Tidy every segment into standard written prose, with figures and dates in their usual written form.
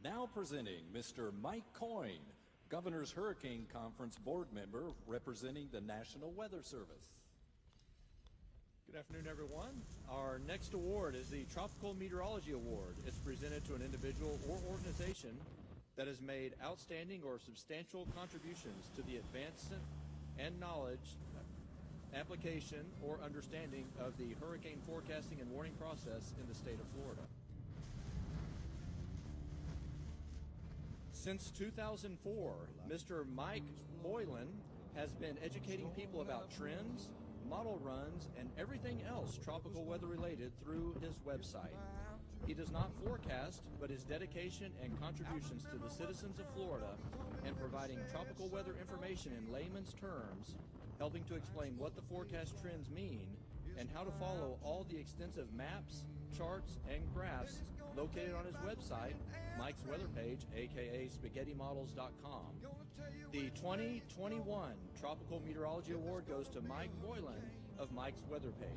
Now presenting Mr. Mike Coyne, Governor's Hurricane Conference Board member representing the National Weather Service. Good afternoon, everyone. Our next award is the Tropical Meteorology Award. It's presented to an individual or organization that has made outstanding or substantial contributions to the advancement and knowledge, application, or understanding of the hurricane forecasting and warning process in the state of Florida. Since 2004, Mr. Mike Boylan has been educating people about trends, model runs, and everything else tropical weather related through his website. He does not forecast, but his dedication and contributions to the citizens of Florida and providing tropical weather information in layman's terms, helping to explain what the forecast trends mean and how to follow all the extensive maps, charts, and graphs located on his website, Mike's weather page, aka spaghettymodels.com. The 2021 Tropical Meteorology Award goes to Mike Boylan of Mike's weather page.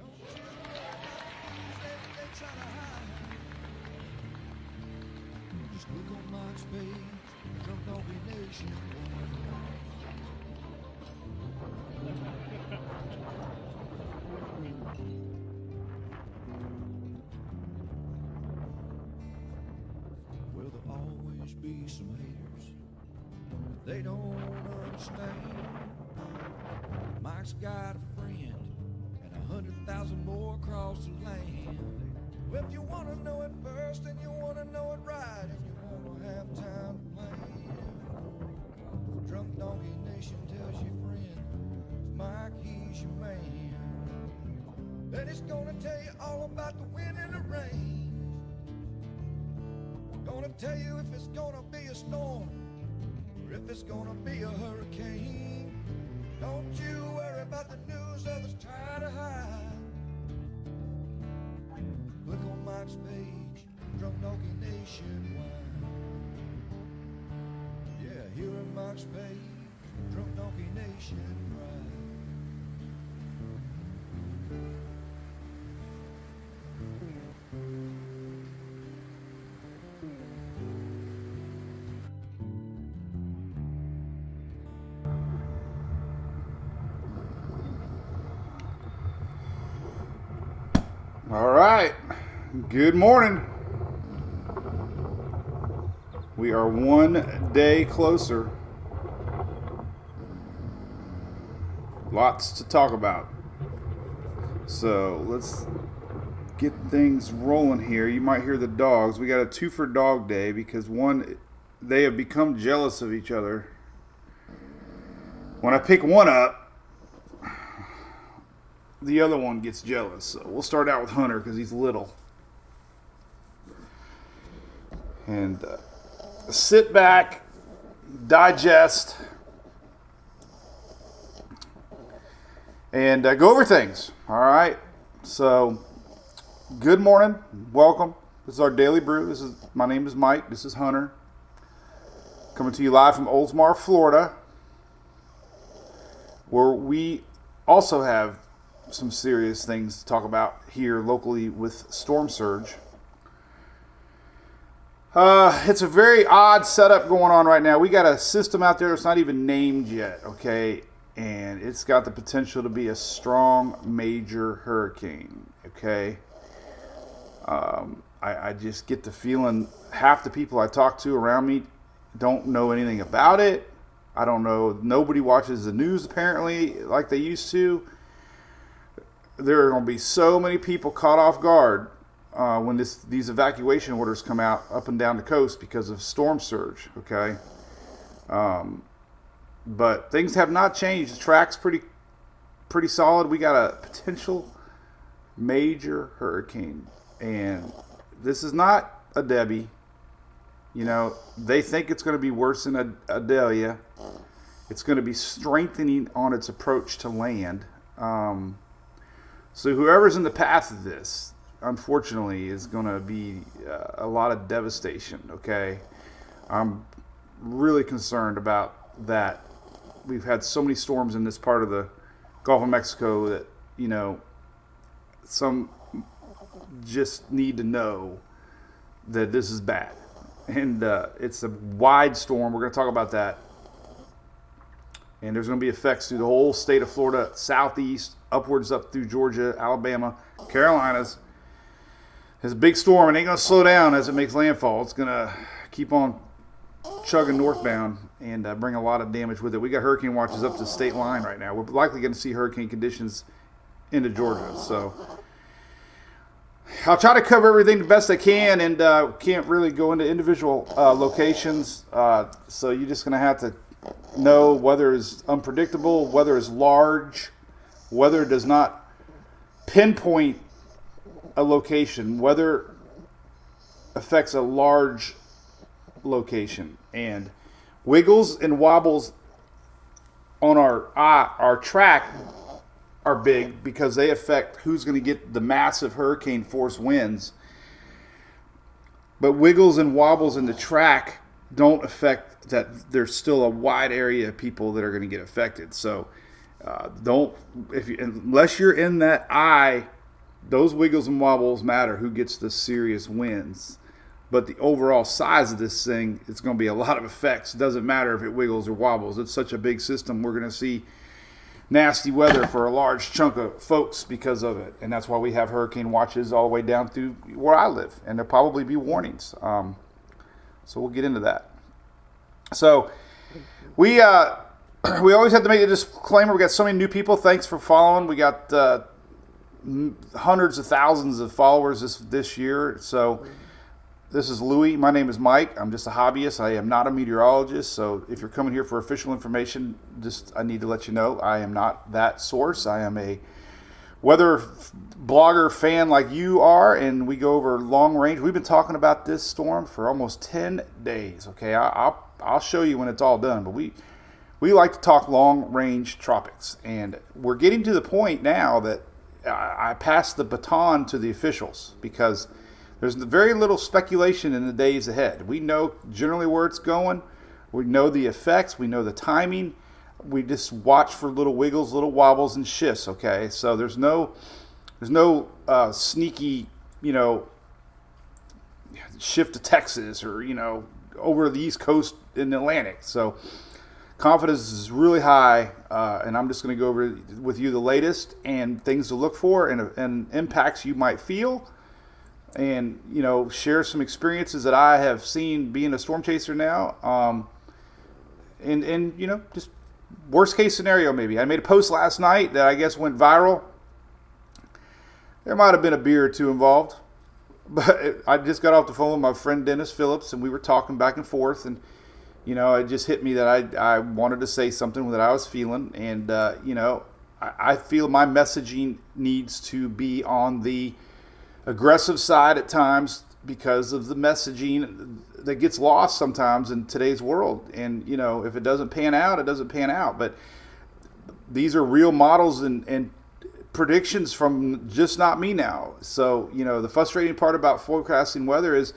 Just click on Mike's page, from Donkey Nation. Well, there'll always be some haters. They don't understand. Mike's got a friend and 100,000 more across the land. Well, if you want to know it first and you want to know it right and you want to have time to plan, Drunk Donkey Nation tells your friend, Mike, he's your man. And he's gonna tell you all about the wind and the rain. We're gonna tell you if it's gonna be a storm or if it's gonna be a hurricane. Don't you worry about the news others try to hide. Click on Mike's page, Drunk Donkey Nationwide. Yeah, here on Mike's page, Drunk Donkey Nationwide. All right, good morning. We are one day closer. Lots to talk about. So let's get things rolling here. You might hear the dogs. We got a 2 for dog day because they have become jealous of each other. When I pick one up, the other one gets jealous. So we'll start out with Hunter because he's little. And sit back, digest, and go over things. All right. So, good morning. Welcome. This is our daily brew. My name is Mike. This is Hunter. Coming to you live from Oldsmar, Florida, where we also have some serious things to talk about here locally with storm surge. It's a very odd setup going on right now. We got a system out there that's not even named yet, okay? And it's got the potential to be a strong major hurricane, okay? I just get the feeling half the people I talk to around me don't know anything about it. I don't know. Nobody watches the news apparently like they used to. There are going to be so many people caught off guard when these evacuation orders come out up and down the coast because of storm surge, okay? But things have not changed. The track's pretty solid. We got a potential major hurricane, and this is not a Debbie. You know, they think it's going to be worse than a Delia. It's going to be strengthening on its approach to land. So whoever's in the path of this, unfortunately, is going to be a lot of devastation, okay? I'm really concerned about that. We've had so many storms in this part of the Gulf of Mexico that, you know, some just need to know that this is bad. and it's a wide storm. We're going to talk about that. And there's going to be effects through the whole state of Florida, southeast, upwards up through Georgia, Alabama, Carolinas. It's a big storm, and it ain't going to slow down as it makes landfall. It's going to keep on chugging northbound and bring a lot of damage with it. We got hurricane watches up to the state line right now. We're likely going to see hurricane conditions into Georgia. So I'll try to cover everything the best I can, and can't really go into individual locations. So you're just going to have to know weather is unpredictable, weather is large, weather does not pinpoint a location. Weather affects a large location, and wiggles and wobbles on our track are big because they affect who's going to get the massive hurricane force winds. But wiggles and wobbles in the track don't affect that. There's still a wide area of people that are going to get affected. So unless you're in that eye, those wiggles and wobbles matter who gets the serious winds. But the overall size of this thing, it's going to be a lot of effects. It doesn't matter if it wiggles or wobbles. It's such a big system. We're going to see nasty weather for a large chunk of folks because of it. And that's why we have hurricane watches all the way down through where I live. And there'll probably be warnings. So we'll get into that. So we always have to make a disclaimer. We got so many new people. Thanks for following. We got hundreds of thousands of followers this year. So this is Louie. My name is Mike. I'm just a hobbyist. I am not a meteorologist. So if you're coming here for official information, I need to let you know I am not that source. I am a weather blogger fan like you are, and we go over long range. We've been talking about this storm for almost 10 days. Okay, I'll show you when it's all done, but we like to talk long range tropics, and we're getting to the point now that I pass the baton to the officials because there's very little speculation in the days ahead. We know generally where it's going. We know the effects. We know the timing. We just watch for little wiggles, little wobbles, and shifts. Okay, so there's no sneaky, shift to Texas or over the East Coast in the Atlantic. So confidence is really high, and I'm just going to go over with you the latest and things to look for and impacts you might feel, and share some experiences that I have seen being a storm chaser now, and just worst case scenario maybe. I made a post last night that I guess went viral. There might have been a beer or two involved, but I just got off the phone with my friend Dennis Phillips, and we were talking back and forth, and it just hit me that I wanted to say something that I was feeling, and I feel my messaging needs to be on the aggressive side at times because of the messaging that gets lost sometimes in today's world. And if it doesn't pan out, it doesn't pan out. But these are real models and predictions from just not me now. So the frustrating part about forecasting weather is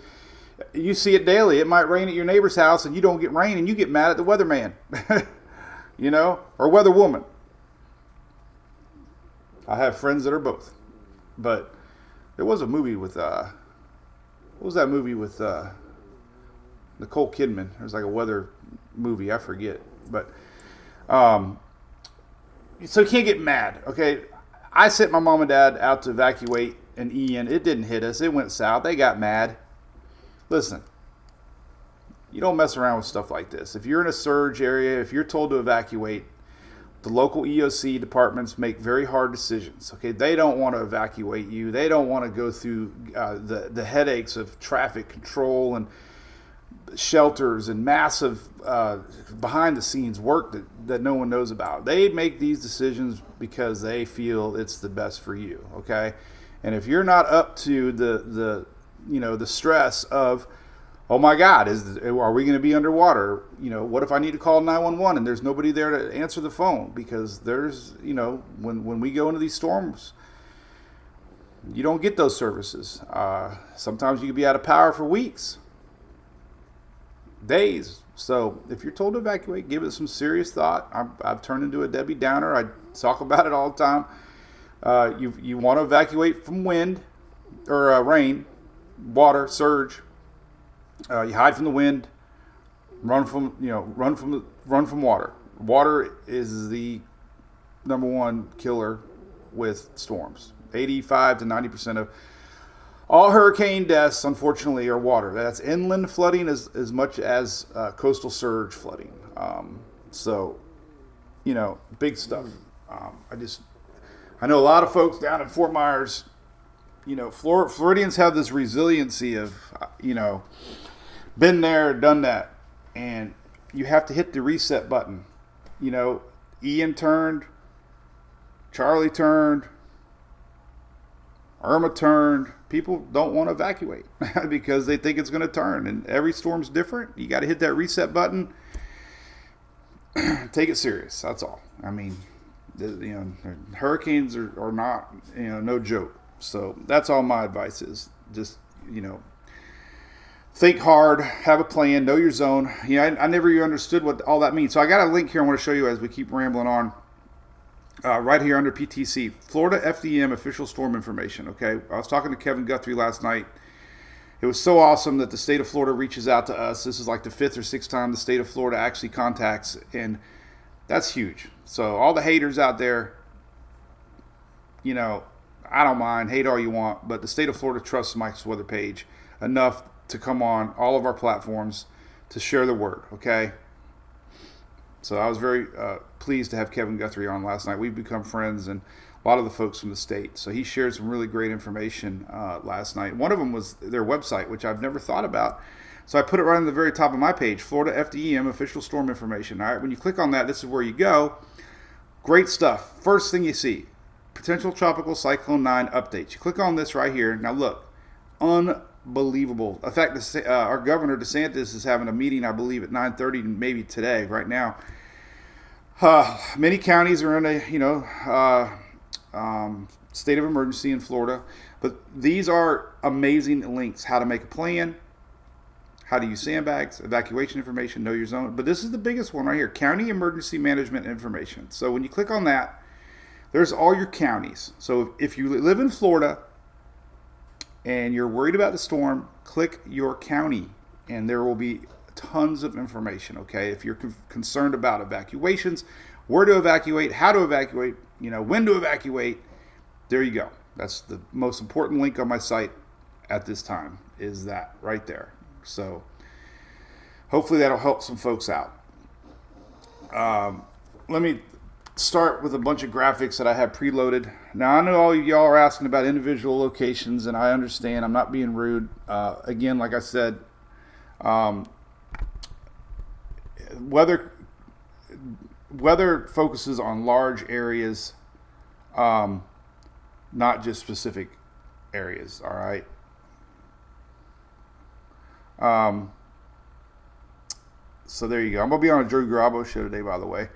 you see it daily. It might rain at your neighbor's house and you don't get rain, and you get mad at the weatherman, or weather woman. I have friends that are both. But there was a movie with what was that movie with Nicole Kidman? It was like a weather movie. I forget. But so you can't get mad. Okay, I sent my mom and dad out to evacuate an Ian. It didn't hit us. It went south. They got mad. Listen, you don't mess around with stuff like this. If you're in a surge area, if you're told to evacuate, the local EOC departments make very hard decisions. Okay, they don't want to evacuate you. They don't want to go through the headaches of traffic control and shelters and massive behind-the-scenes work that no one knows about. They make these decisions because they feel it's the best for you. Okay, and if you're not up to the stress of, oh my God, are we going to be underwater? What if I need to call 911 and there's nobody there to answer the phone? Because there's, when we go into these storms, you don't get those services. Sometimes you can be out of power for weeks, days. So if you're told to evacuate, give it some serious thought. I've turned into a Debbie Downer. I talk about it all the time. You want to evacuate from wind or rain, water, surge. You hide from the wind, run from water. Water is the number one killer with storms. 85 to 90% of all hurricane deaths, unfortunately, are water. That's inland flooding as much as coastal surge flooding. So, big stuff. I know a lot of folks down in Fort Myers. Floridians have this resiliency of, been there, done that, and you have to hit the reset button. Ian turned, Charlie turned, Irma turned. People don't want to evacuate because they think it's going to turn, and every storm's different. You got to hit that reset button. Take it serious. That's all. I mean, hurricanes are not, no joke. So that's all my advice is. Just, think hard, have a plan, know your zone. I never even understood what all that means. So I got a link here I want to show you as we keep rambling on. Right here under PTC, Florida FDM official storm information. Okay, I was talking to Kevin Guthrie last night. It was so awesome that the state of Florida reaches out to us. This is like the 5th or 6th time the state of Florida actually contacts, and that's huge. So all the haters out there, I don't mind, hate all you want, but the state of Florida trusts Mike's weather page enough to come on all of our platforms to share the word. Okay. So I was very pleased to have Kevin Guthrie on last night. We've become friends, and a lot of the folks from the state. So he shared some really great information last night. One of them was their website, which I've never thought about. So I put it right on the very top of my page, Florida FDEM official storm information. All right, when you click on that, this is where you go. Great stuff. First thing you see, potential tropical cyclone 9 updates. You click on this right here. Now look, unbelievable. In fact, our governor DeSantis is having a meeting, I believe, at 9:30, maybe today, right now. Many counties are in a state of emergency in Florida, but these are amazing links: how to make a plan, how to use sandbags, evacuation information, know your zone. But this is the biggest one right here: county emergency management information. So when you click on that, there's all your counties. So if you live in Florida and you're worried about the storm, click your county, and there will be tons of information. Okay, if you're concerned about evacuations, where to evacuate, how to evacuate, when to evacuate, there you go. That's the most important link on my site at this time, is that right there. So hopefully that'll help some folks out. Let me start with a bunch of graphics that I have preloaded. Now, I know all of y'all are asking about individual locations, and I understand. I'm not being rude. Again, like I said, weather focuses on large areas, not just specific areas. All right. So there you go. I'm gonna be on a Joe Garabo show today, by the way,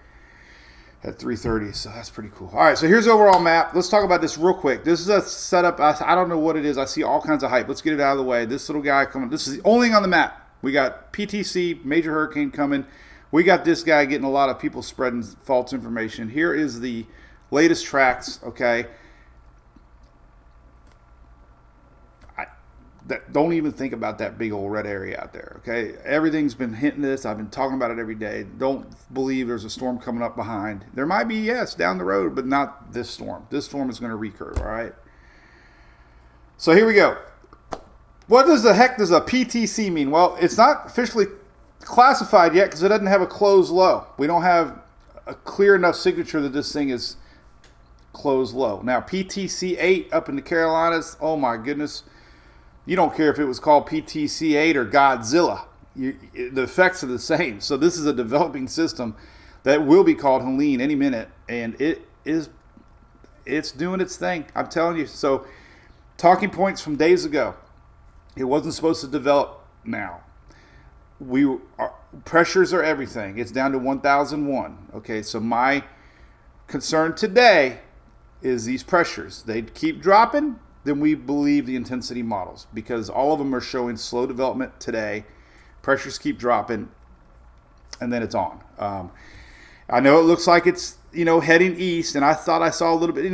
at 3:30. So that's pretty cool. All right. So here's the overall map. Let's talk about this real quick. This is a setup. I don't know what it is. I see all kinds of hype. Let's get it out of the way. This little guy coming. This is the only thing on the map. We got PTC, major hurricane coming. We got this guy getting a lot of people spreading false information. Here is the latest tracks, okay? Don't even think about that big old red area out there, okay? Everything's been hitting this. I've been talking about it every day. Don't believe there's a storm coming up behind. There might be, yes, down the road, but not this storm. This storm is going to recurve, all right? So here we go. What does the heck does a PTC mean? Well, it's not officially classified yet because it doesn't have a closed low. We don't have a clear enough signature that this thing is closed low. Now, PTC 8 up in the Carolinas, oh my goodness. You don't care if it was called PTC 8 or Godzilla. The effects are the same. So this is a developing system that will be called Helene any minute, and it's doing its thing. I'm telling you. So talking points from days ago. It wasn't supposed to develop now. Pressures are everything. It's down to 1001. Okay, so my concern today is these pressures. They keep dropping, then we believe the intensity models, because all of them are showing slow development today. Pressures keep dropping, and then it's on. I know it looks like it's heading east, and I thought I saw a little bit.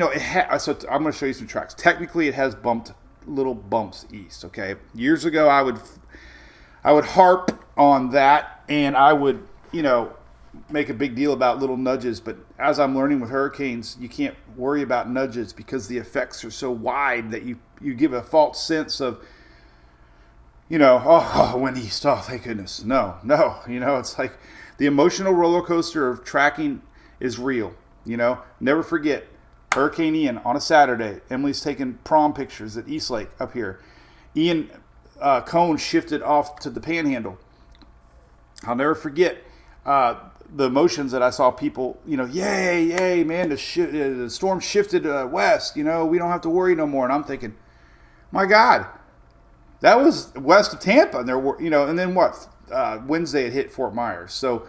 So I'm going to show you some tracks. Technically, it has little bumps east. Okay, years ago harp on that, and I would, make a big deal about little nudges. But as I'm learning with hurricanes, you can't worry about nudges because the effects are so wide that you give a false sense of, when east, oh, thank goodness. No, it's like the emotional roller coaster of tracking is real. Never forget Hurricane Ian on a Saturday. Emily's taking prom pictures at East Lake up here. Ian cone shifted off to the Panhandle. I'll never forget the emotions that I saw people, yay, man, the storm shifted west. We don't have to worry no more. And I'm thinking, my God, that was west of Tampa. And there were, and then what? Wednesday it hit Fort Myers. So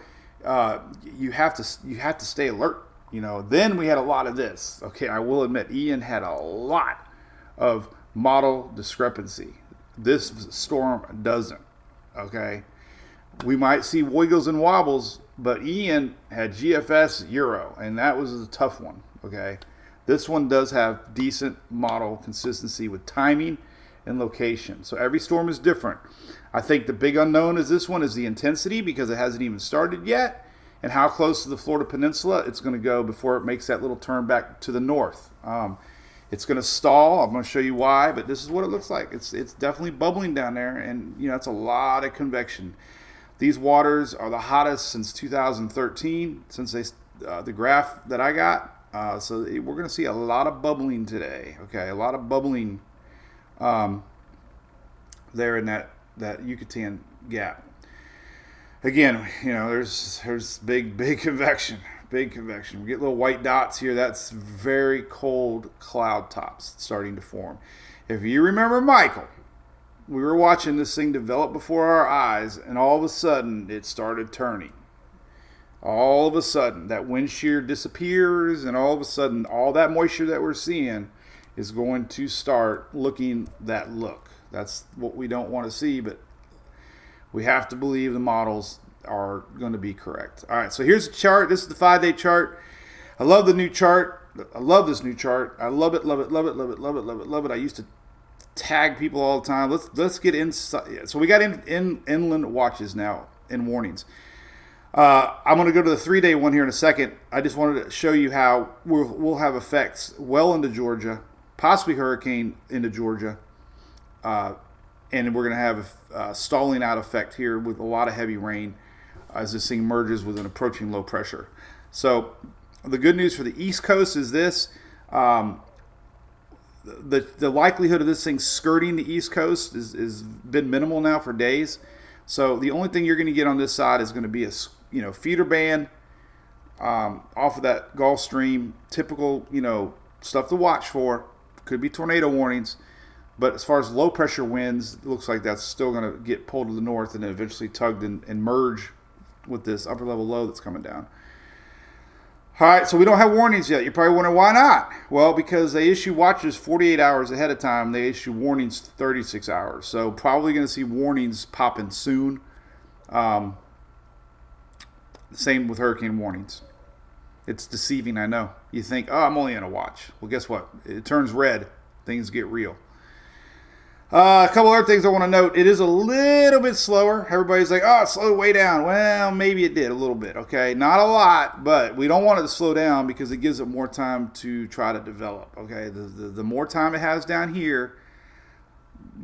you have to stay alert. Then we had a lot of this. Okay, I will admit, Ian had a lot of model discrepancy. This storm doesn't. Okay, we might see wiggles and wobbles, but Ian had GFS Euro, and that was a tough one. Okay, this one does have decent model consistency with timing and location. So every storm is different. I think the big unknown is this one is the intensity, because it hasn't even started yet, and how close to the Florida Peninsula it's going to go before it makes that little turn back to the north. It's going to stall. I'm going to show you why, but this is what it looks like. It's definitely bubbling down there, and it's a lot of convection. These waters are the hottest since 2013, since the graph that I got. So we're going to see a lot of bubbling today. Okay, a lot of bubbling there in that Yucatan Gap. Again, there's big convection. Big convection. We get little white dots here. That's very cold cloud tops starting to form. If you remember Michael, we were watching this thing develop before our eyes, and all of a sudden it started turning. All of a sudden that wind shear disappears, and all of a sudden all that moisture that we're seeing is going to start looking that look. That's what we don't want to see, but we have to believe the models are going to be correct. All right, so here's the chart. This is the 5-day chart. I love the new chart. I love this new chart. I love it, love it, love it, love it, love it, love it, love it. I used to tag people all the time. Let's get inside. So we got inland watches now and warnings. I'm going to go to the 3-day one here in a second. I just wanted to show you how we'll have effects well into Georgia, possibly hurricane into Georgia. And we're going to have a stalling out effect here with a lot of heavy rain as this thing merges with an approaching low pressure. So the good news for the East Coast is this. The likelihood of this thing skirting the East Coast is been minimal now for days. So the only thing you're going to get on this side is going to be a feeder band off of that Gulf Stream. Typical stuff to watch for. Could be tornado warnings. But as far as low pressure winds, it looks like that's still going to get pulled to the north and then eventually tugged and merge with this upper level low that's coming down. All right, so we don't have warnings yet. You're probably wondering why not? Well, because they issue watches 48 hours ahead of time. They issue warnings 36 hours. So probably going to see warnings popping soon. Same with hurricane warnings. It's deceiving, I know. You think, oh, I'm only in a watch. Well, guess what? It turns red. Things get real. A couple other things I want to note. It is a little bit slower. Everybody's like, oh, it slowed way down. Well, maybe it did a little bit, okay? Not a lot, but we don't want it to slow down because it gives it more time to try to develop, okay? The more time it has down here,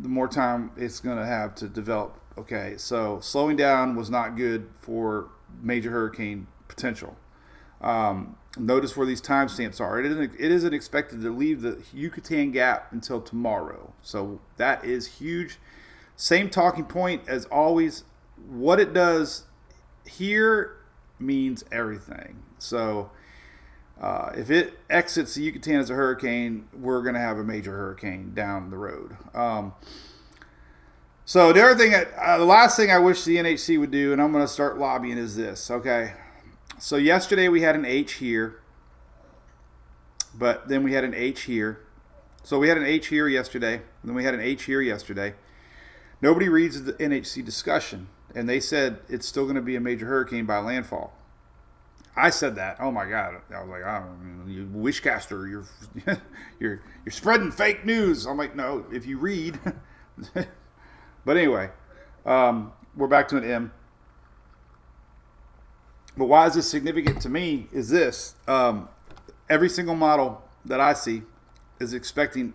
the more time it's going to have to develop, okay? So slowing down was not good for major hurricane potential. Notice where these timestamps are. It isn't expected to leave the Yucatan Gap until tomorrow. So that is huge. Same talking point as always. What it does here means everything. So if it exits the Yucatan as a hurricane, we're going to have a major hurricane down the road. So the other thing, the last thing I wish the NHC would do, and I'm going to start lobbying, is this, okay? So yesterday we had an H here, but then we had an H here. So we had an H here yesterday, and then we had an H here yesterday. Nobody reads the NHC discussion, and they said it's still going to be a major hurricane by landfall. I said that. Oh my God! I was like, oh, you wishcaster, you're spreading fake news. I'm like, no. If you read, but anyway. we're back to an M. But why is this significant to me is this. Every single model that I see is expecting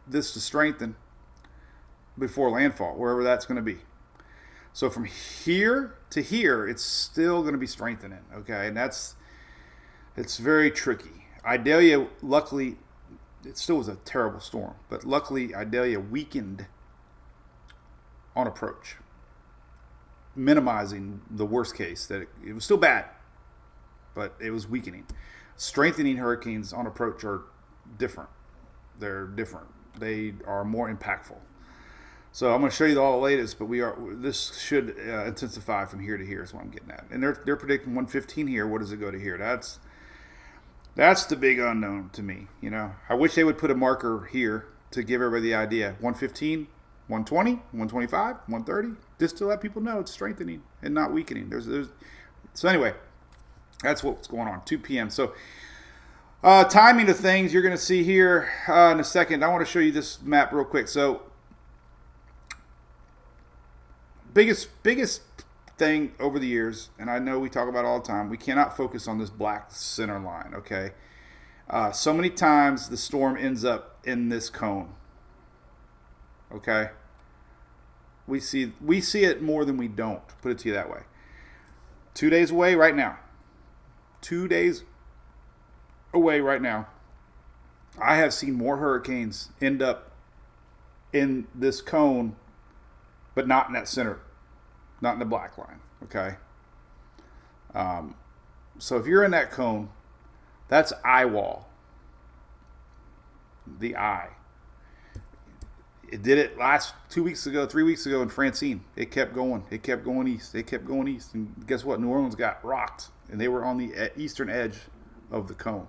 this to strengthen before landfall, wherever that's going to be. So from here to here, it's still going to be strengthening, okay? And it's very tricky. Idalia, luckily, it still was a terrible storm, but luckily Idalia weakened on approach, minimizing the worst case, that it was still bad, but it was weakening. Strengthening hurricanes on approach are different. They're different. They are more impactful. So I'm going to show you all the latest, but this should intensify from here to here is what I'm getting at. And they're predicting 115 here. What does it go to here? That's the big unknown to me. You know, I wish they would put a marker here to give everybody the idea. 115, 120, 125, 130, just to let people know it's strengthening and not weakening. So anyway, that's what's going on. 2 p.m. So timing of things you're going to see here in a second. I want to show you this map real quick. So biggest thing over the years, and I know we talk about it all the time, we cannot focus on this black center line, okay? So many times the storm ends up in this cone, okay? We see it more than we don't, put it to you that way. 2 days away right now. 2 days away right now. I have seen more hurricanes end up in this cone, but not in that center, not in the black line, okay? So if you're in that cone, that's eye wall, the eye. It did it 3 weeks ago in Francine. It kept going. It kept going east. It kept going east. And guess what? New Orleans got rocked, and they were on the eastern edge of the cone.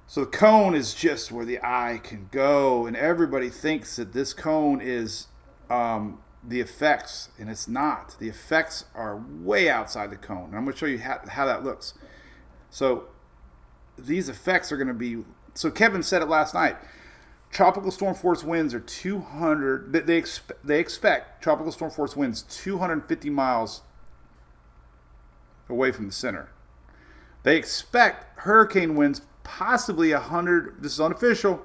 So the cone is just where the eye can go, and everybody thinks that this cone is the effects, and it's not. The effects are way outside the cone. And I'm going to show you how that looks. So these effects are going to be, so Kevin said it last night, tropical storm force winds are 200, they expect tropical storm force winds 250 miles away from the center. They expect hurricane winds possibly 100, this is unofficial,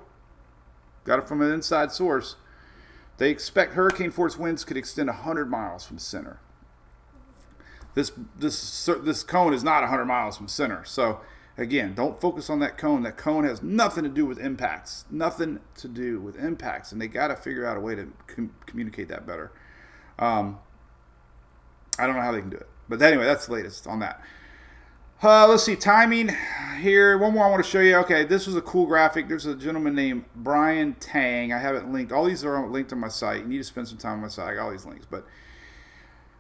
got it from an inside source. They expect hurricane force winds could extend 100 miles from center. This cone is not 100 miles from center. So again, don't focus on that cone. That cone has nothing to do with impacts. Nothing to do with impacts. And they got to figure out a way to communicate that better. I don't know how they can do it. But anyway, that's the latest on that. Let's see, timing here. One more I want to show you. Okay, this was a cool graphic. There's a gentleman named Brian Tang. I have it linked. All these are linked on my site. You need to spend some time on my site. I got all these links. But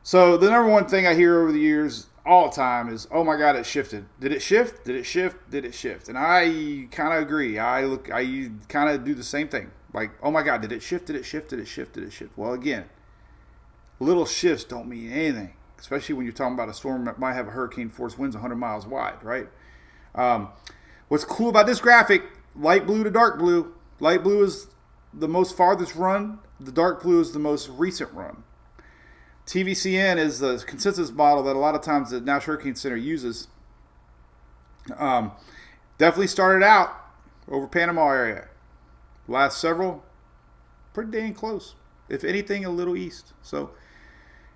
so the number one thing I hear over the years all the time is, oh my God, it shifted. Did it shift? Did it shift? Did it shift? And I kind of agree. I kind of do the same thing. Like, oh my God, did it shift? Did it shift? Did it shift? Did it shift? Well, again, little shifts don't mean anything, especially when you're talking about a storm that might have a hurricane force winds 100 miles wide, right? What's cool about this graphic, light blue to dark blue. Light blue is the most farthest run. The dark blue is the most recent run. TVCN is the consensus model that a lot of times the National Hurricane Center uses. Definitely started out over Panama area. Last several, pretty dang close. If anything, a little east. So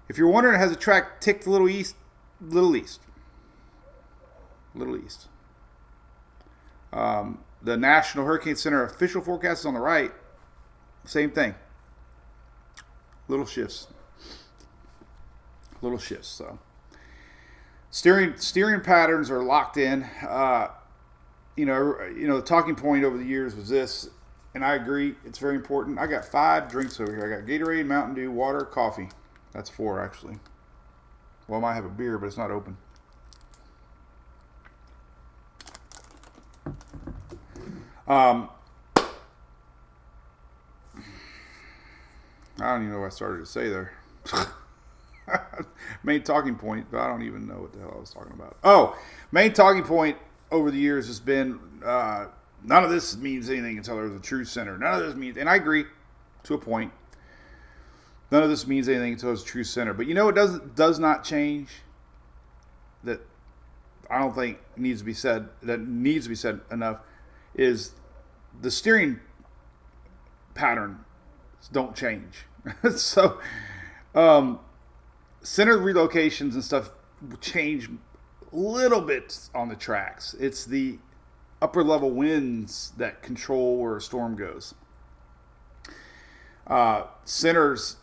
if you're wondering, has a track ticked a little east? Little east. Little east. The National Hurricane Center official forecast is on the right. Same thing. Little shifts. Little shifts. So steering patterns are locked in. The talking point over the years was this, and I agree, it's very important. I got 5 drinks over here. I got Gatorade, Mountain Dew, water, coffee. That's 4 actually. Well, I might have a beer, but it's not open. I don't even know what I started to say there. Main talking point, but I don't even know what the hell I was talking about. Oh, main talking point over the years has been none of this means anything until there's a true center. None of this means, and I agree to a point. None of this means anything until it's true center. But you know what does not change? That I don't think needs to be said enough is the steering pattern don't change. So center relocations and stuff change a little bit on the tracks. It's the upper level winds that control where a storm goes. Centers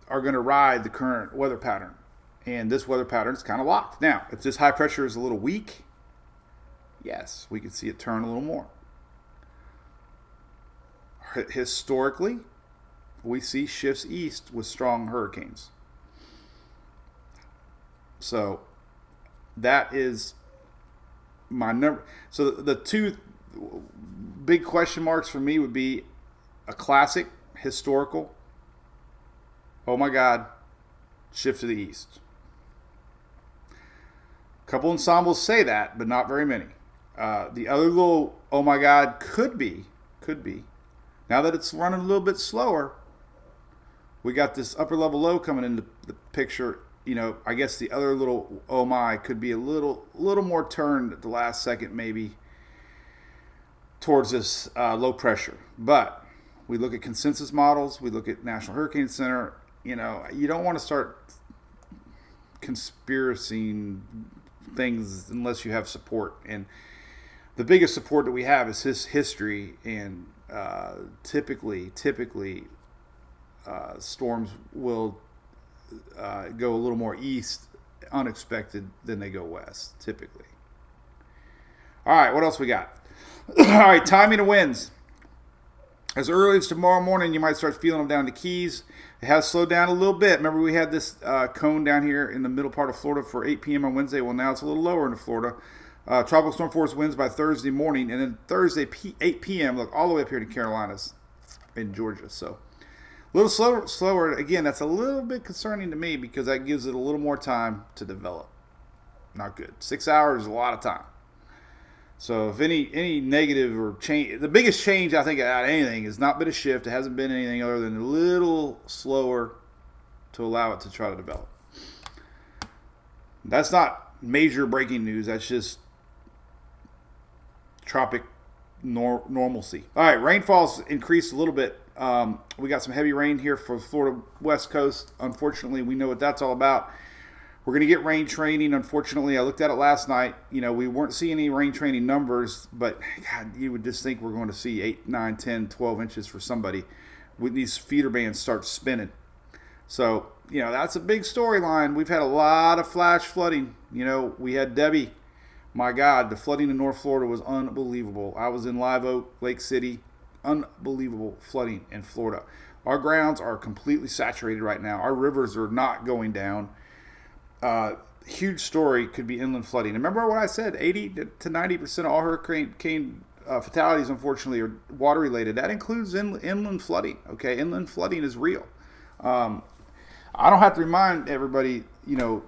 are going to ride the current weather pattern, and this weather pattern is kind of locked. Now, if this high pressure is a little weak, yes, we can see it turn a little more. Historically, we see shifts east with strong hurricanes. So that is my number. So the two big question marks for me would be a classic historical, oh my God, shift to the east. A couple ensembles say that, but not very many. The other little, oh my God, could be, now that it's running a little bit slower, we got this upper level low coming into the picture. You know, I guess the other little oh my could be a little more turned at the last second, maybe towards this low pressure. But we look at consensus models, we look at National Hurricane Center. You know, you don't want to start conspiracying things unless you have support. And the biggest support that we have is his history, and typically storms will go a little more east unexpected than they go west, typically. All right, what else we got? All right, timing of winds. As early as tomorrow morning, you might start feeling them down the Keys. It has slowed down a little bit. Remember, we had this cone down here in the middle part of Florida for 8 p.m. on Wednesday. Well, now it's a little lower in Florida. Tropical storm force winds by Thursday morning, and then Thursday 8 p.m. Look all the way up here to Carolinas and Georgia. So a little slower. Again, that's a little bit concerning to me because that gives it a little more time to develop. Not good. 6 hours is a lot of time. So if any negative or change, the biggest change I think out of anything has not been a shift. It hasn't been anything other than a little slower to allow it to try to develop. That's not major breaking news. That's just tropic normalcy. All right, rainfall's increased a little bit. We got some heavy rain here for the Florida West Coast. Unfortunately, we know what that's all about. We're going to get rain training. Unfortunately, I looked at it last night. You know, we weren't seeing any rain training numbers, but God, you would just think we're going to see 8, 9, 10, 12 inches for somebody when these feeder bands start spinning. So, you know, that's a big storyline. We've had a lot of flash flooding. You know, we had Debbie. My God, the flooding in North Florida was unbelievable. I was in Live Oak, Lake City. Unbelievable flooding in Florida. Our grounds are completely saturated right now. Our rivers are not going down. Huge story could be inland flooding. Remember what I said, 80 to 90% of all hurricane fatalities, unfortunately, are water related. That includes inland flooding. Okay, inland flooding is real. I don't have to remind everybody, you know,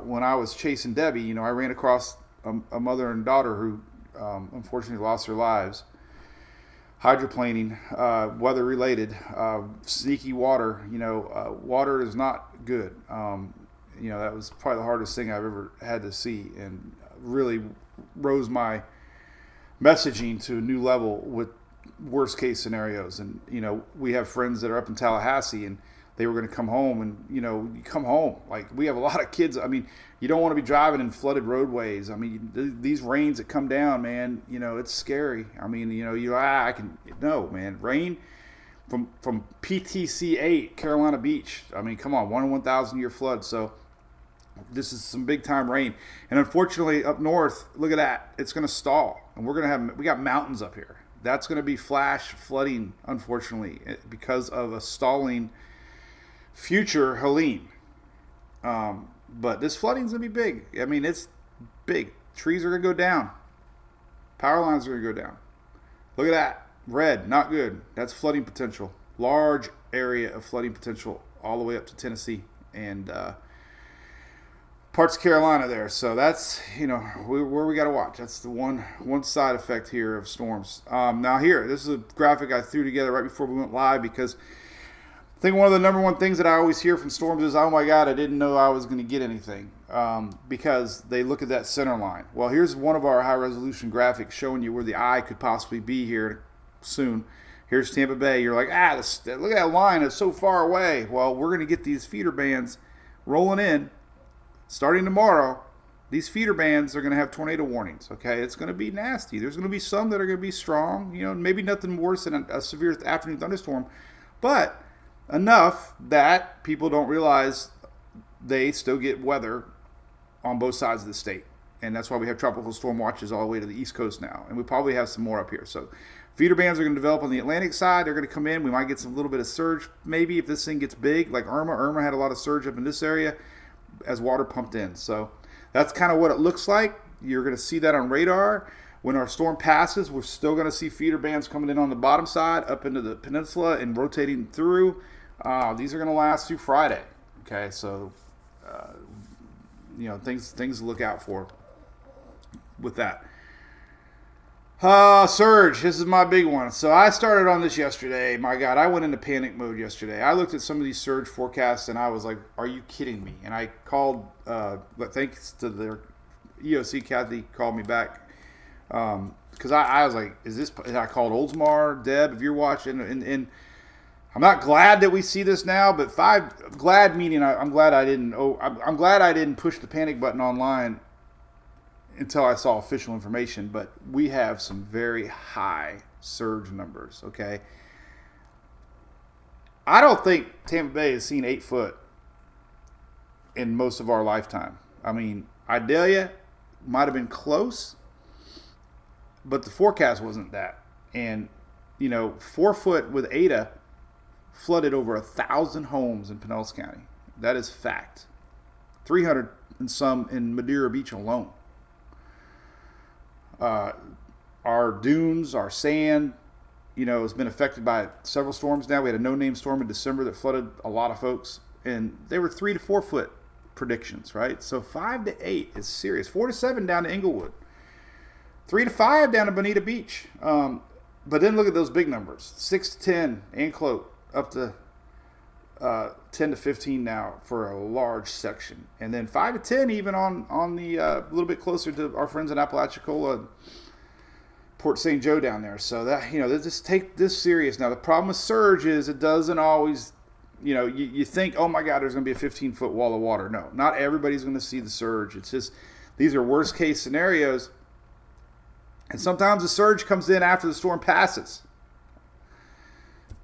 when I was chasing Debbie, you know, I ran across a mother and daughter who unfortunately lost their lives. Hydroplaning, weather related, sneaky water. You know, water is not good. You know, that was probably the hardest thing I've ever had to see, and really rose my messaging to a new level with worst case scenarios. And, you know, we have friends that are up in Tallahassee, and they were going to come home, and, you know, you come home. Like, we have a lot of kids. I mean, you don't want to be driving in flooded roadways. I mean, these rains that come down, man, you know, it's scary. I mean, you know, no, man, rain from PTC 8, Carolina Beach. I mean, come on, 1 in 1,000 year flood. So this is some big time rain. And unfortunately up north, look at that. It's going to stall. And we got mountains up here. That's going to be flash flooding, unfortunately, because of a stalling future Helene. But this flooding is going to be big. I mean, it's big. Trees are going to go down. Power lines are going to go down. Look at that. Red, not good. That's flooding potential. Large area of flooding potential all the way up to Tennessee and parts of Carolina there. So that's, you know, where we got to watch. That's the one side effect here of storms. Now here, this is a graphic I threw together right before we went live because think one of the number one things that I always hear from storms is, oh my God, I didn't know I was going to get anything, because they look at that center line. Well, here's one of our high resolution graphics showing you where the eye could possibly be here soon. Here's Tampa Bay. You're like, look at that line. It's so far away. Well, we're going to get these feeder bands rolling in starting tomorrow. These feeder bands are going to have tornado warnings, okay? It's going to be nasty. There's going to be some that are going to be strong, maybe nothing worse than a severe afternoon thunderstorm, but enough that people don't realize they still get weather on both sides of the state. And that's why we have tropical storm watches all the way to the East Coast now. And we probably have some more up here. So feeder bands are going to develop on the Atlantic side. They're going to come in. We might get some little bit of surge maybe if this thing gets big, like Irma. Irma had a lot of surge up in this area as water pumped in. So that's kind of what it looks like. You're going to see that on radar. When our storm passes, we're still going to see feeder bands coming in on the bottom side up into the peninsula and rotating through. These are going to last through Friday. Okay, so things to look out for with that. Surge. This is my big one. So I started on this yesterday. My God, I went into panic mode yesterday. I looked at some of these surge forecasts and I was like, are you kidding me? And I called, but thanks to their EOC, Kathy called me back. Because I was like, I called Oldsmar, Deb, if you're watching, and I'm not glad that we see this now, but glad meaning I'm glad I didn't push the panic button online until I saw official information, but we have some very high surge numbers, okay? I don't think Tampa Bay has seen 8 foot in most of our lifetime. I mean, Idalia might have been close, but the forecast wasn't that. And, 4 foot with Ada flooded over 1,000 homes in Pinellas County. That is fact. 300 and some in Madeira Beach alone. Our dunes, our sand, has been affected by several storms now. We had a no-name storm in December that flooded a lot of folks, and they were 3 to 4 foot predictions, right? So 5 to 8 is serious. 4 to 7 down to Inglewood. 3 to 5 down to Bonita Beach. But then look at those big numbers. 6 to 10, Anclote, up to 10 to 15 now for a large section. And then 5 to 10 even on the a little bit closer to our friends in Apalachicola and Port St. Joe down there. So that, they just take this serious. Now, the problem with surge is it doesn't always, you think, oh my God, there's going to be a 15-foot wall of water. No, not everybody's going to see the surge. It's just, these are worst case scenarios. And sometimes the surge comes in after the storm passes.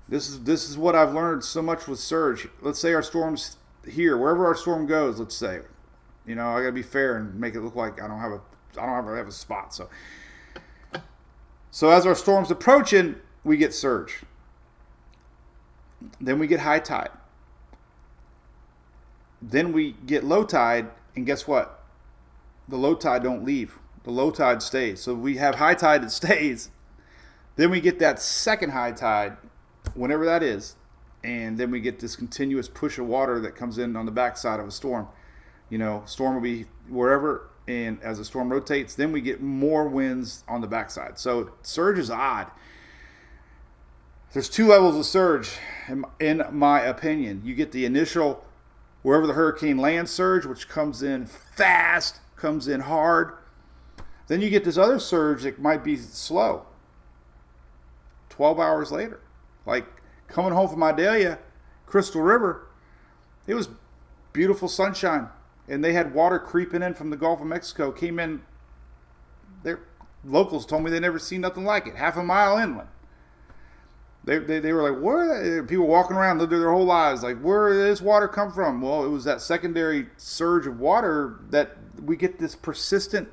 This is what I've learned so much with surge. Let's say our storm's here, wherever our storm goes. Let's say, I gotta be fair and make it look like I don't have a spot. So as our storm's approaching, we get surge. Then we get high tide. Then we get low tide, and guess what? The low tide don't leave. The low tide stays. So we have high tide that stays. Then we get that second high tide, whenever that is, and then we get this continuous push of water that comes in on the backside of a storm. Storm will be wherever, and as the storm rotates, then we get more winds on the backside. So surge is odd. There's 2 levels of surge, in my opinion. You get the initial, wherever the hurricane lands surge, which comes in fast, comes in hard. Then you get this other surge that might be slow, 12 hours later. Like coming home from Idalia, Crystal River, it was beautiful sunshine. And they had water creeping in from the Gulf of Mexico, came in. Their locals told me they never seen nothing like it, half a mile inland. They were like, where? People walking around, lived there their whole lives, like, where did this water come from? Well, it was that secondary surge of water that we get this persistent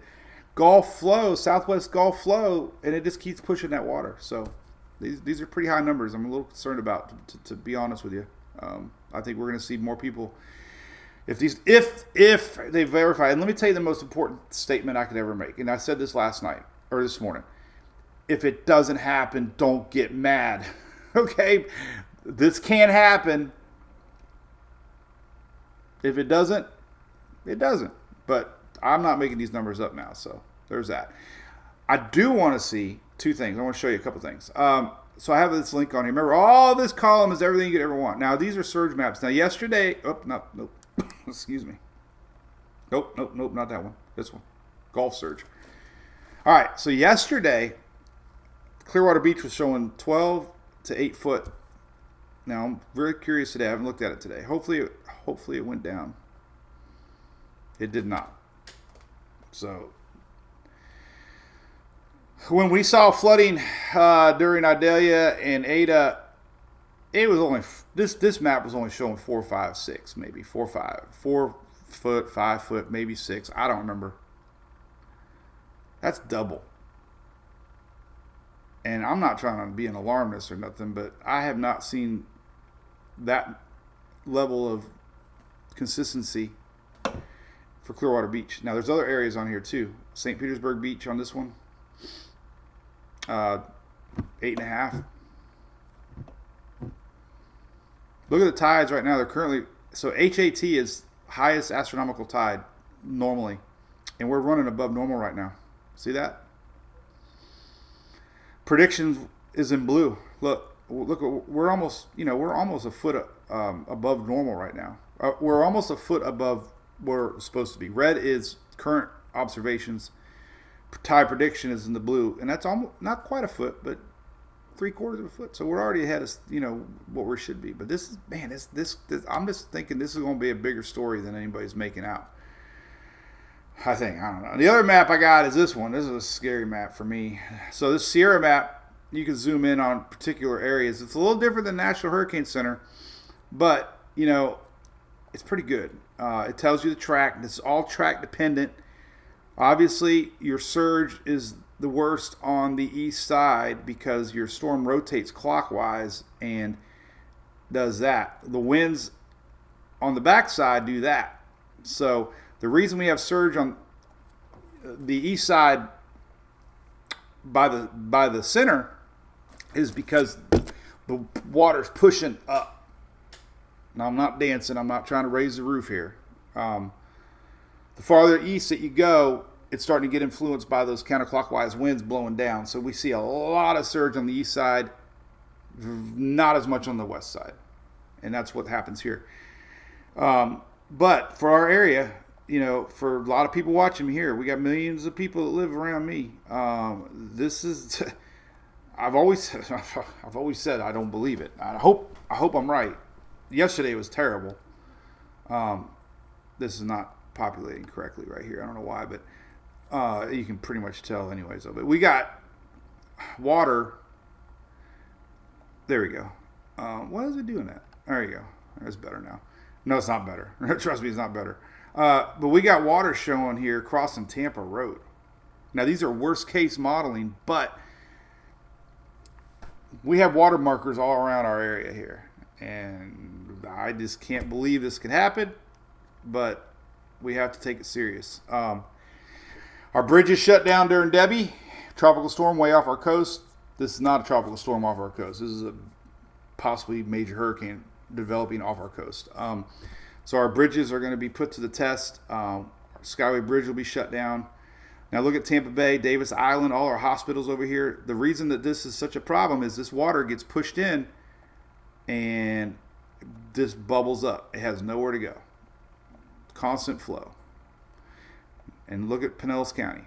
Gulf flow, Southwest Gulf flow, and it just keeps pushing that water. So these are pretty high numbers. I'm a little concerned about, to be honest with you. I think we're going to see more people if they verify. And let me tell you the most important statement I could ever make. And I said this last night or this morning. If it doesn't happen, don't get mad. Okay? This can happen. If it doesn't, it doesn't. But I'm not making these numbers up now, so there's that. I do want to see 2 things. I want to show you a couple things. So I have this link on here. Remember, all this column is everything you could ever want. Now, these are surge maps. Now, yesterday, nope, excuse me. Nope, not that one. This one. Gulf surge. All right, so yesterday, Clearwater Beach was showing 12 to 8 foot. Now, I'm very curious today. I haven't looked at it today. Hopefully it went down. It did not. So, when we saw flooding during Idalia and Ada, it was only this map was only showing 4, 5, 6, maybe 4, 5, 4 foot, 5 foot, maybe 6. I don't remember. That's double. And I'm not trying to be an alarmist or nothing, but I have not seen that level of consistency for Clearwater Beach. Now, there's other areas on here too. St. Petersburg Beach on this one. 8.5. Look at the tides right now. They're currently, so HAT is highest astronomical tide normally, and we're running above normal right now. See that? Prediction is in blue. Look, we're almost a foot above normal right now. We're almost a foot above where we're supposed to be. Red is current observations. Tide prediction is in the blue, and that's almost not quite a foot, but 3/4 of a foot. So we're already ahead of what we should be. But this is, man, this I'm just thinking this is going to be a bigger story than anybody's making out. I don't know. The other map I got is this one. This is a scary map for me. So this Sierra map, you can zoom in on particular areas. It's a little different than National Hurricane Center, but it's pretty good. It tells you the track. This is all track dependent. Obviously, your surge is the worst on the east side because your storm rotates clockwise and does that. The winds on the backside do that. So the reason we have surge on the east side by the center is because the water's pushing up. Now, I'm not dancing. I'm not trying to raise the roof here. The farther east that you go, it's starting to get influenced by those counterclockwise winds blowing down. So we see a lot of surge on the east side, not as much on the west side. And that's what happens here. But for our area, for a lot of people watching me here, we got millions of people that live around me. This is, I've always said I don't believe it. I hope I'm right. Yesterday was terrible. This is not populating correctly right here. I don't know why, but you can pretty much tell anyways. But we got water. There we go. Why is it doing that? There you go. That's better now. No, it's not better. Trust me, it's not better. But we got water showing here crossing Tampa Road. Now, these are worst case modeling, but we have water markers all around our area here. And I just can't believe this could happen, but we have to take it serious. Our bridge is shut down during Debbie. Tropical storm way off our coast. This is not a tropical storm off our coast. This is a possibly major hurricane developing off our coast. So our bridges are going to be put to the test. Our Skyway Bridge will be shut down. Now look at Tampa Bay, Davis Island, all our hospitals over here. The reason that this is such a problem is this water gets pushed in and this bubbles up. It has nowhere to go. Constant flow. And look at Pinellas County.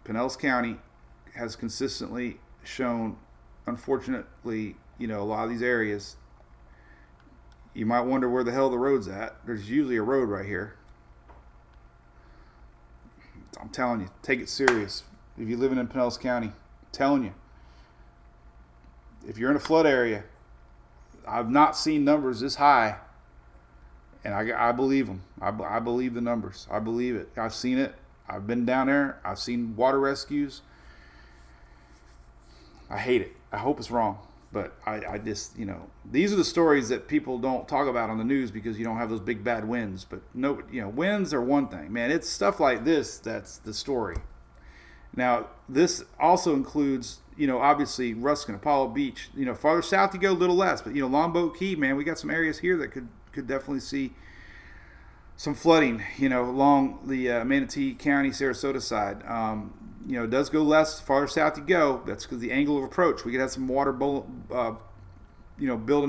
Pinellas County has consistently shown, unfortunately, a lot of these areas, you might wonder where the hell the road's at. There's usually a road right here. I'm telling you, take it serious. If you're living in Pinellas County, I'm telling you, if you're in a flood area, I've not seen numbers this high, and I believe them. I believe the numbers. I believe it. I've seen it. I've been down there. I've seen water rescues. I hate it. I hope it's wrong. But I just, these are the stories that people don't talk about on the news because you don't have those big bad winds. But no, winds are one thing, man. It's stuff like this that's the story. Now, this also includes, obviously Ruskin, Apollo Beach. Farther south you go, a little less. But, Longboat Key, man, we got some areas here that could definitely see some flooding, along the Manatee County, Sarasota side. it does go less the farther south you go. That's because the angle of approach. We could have some water, building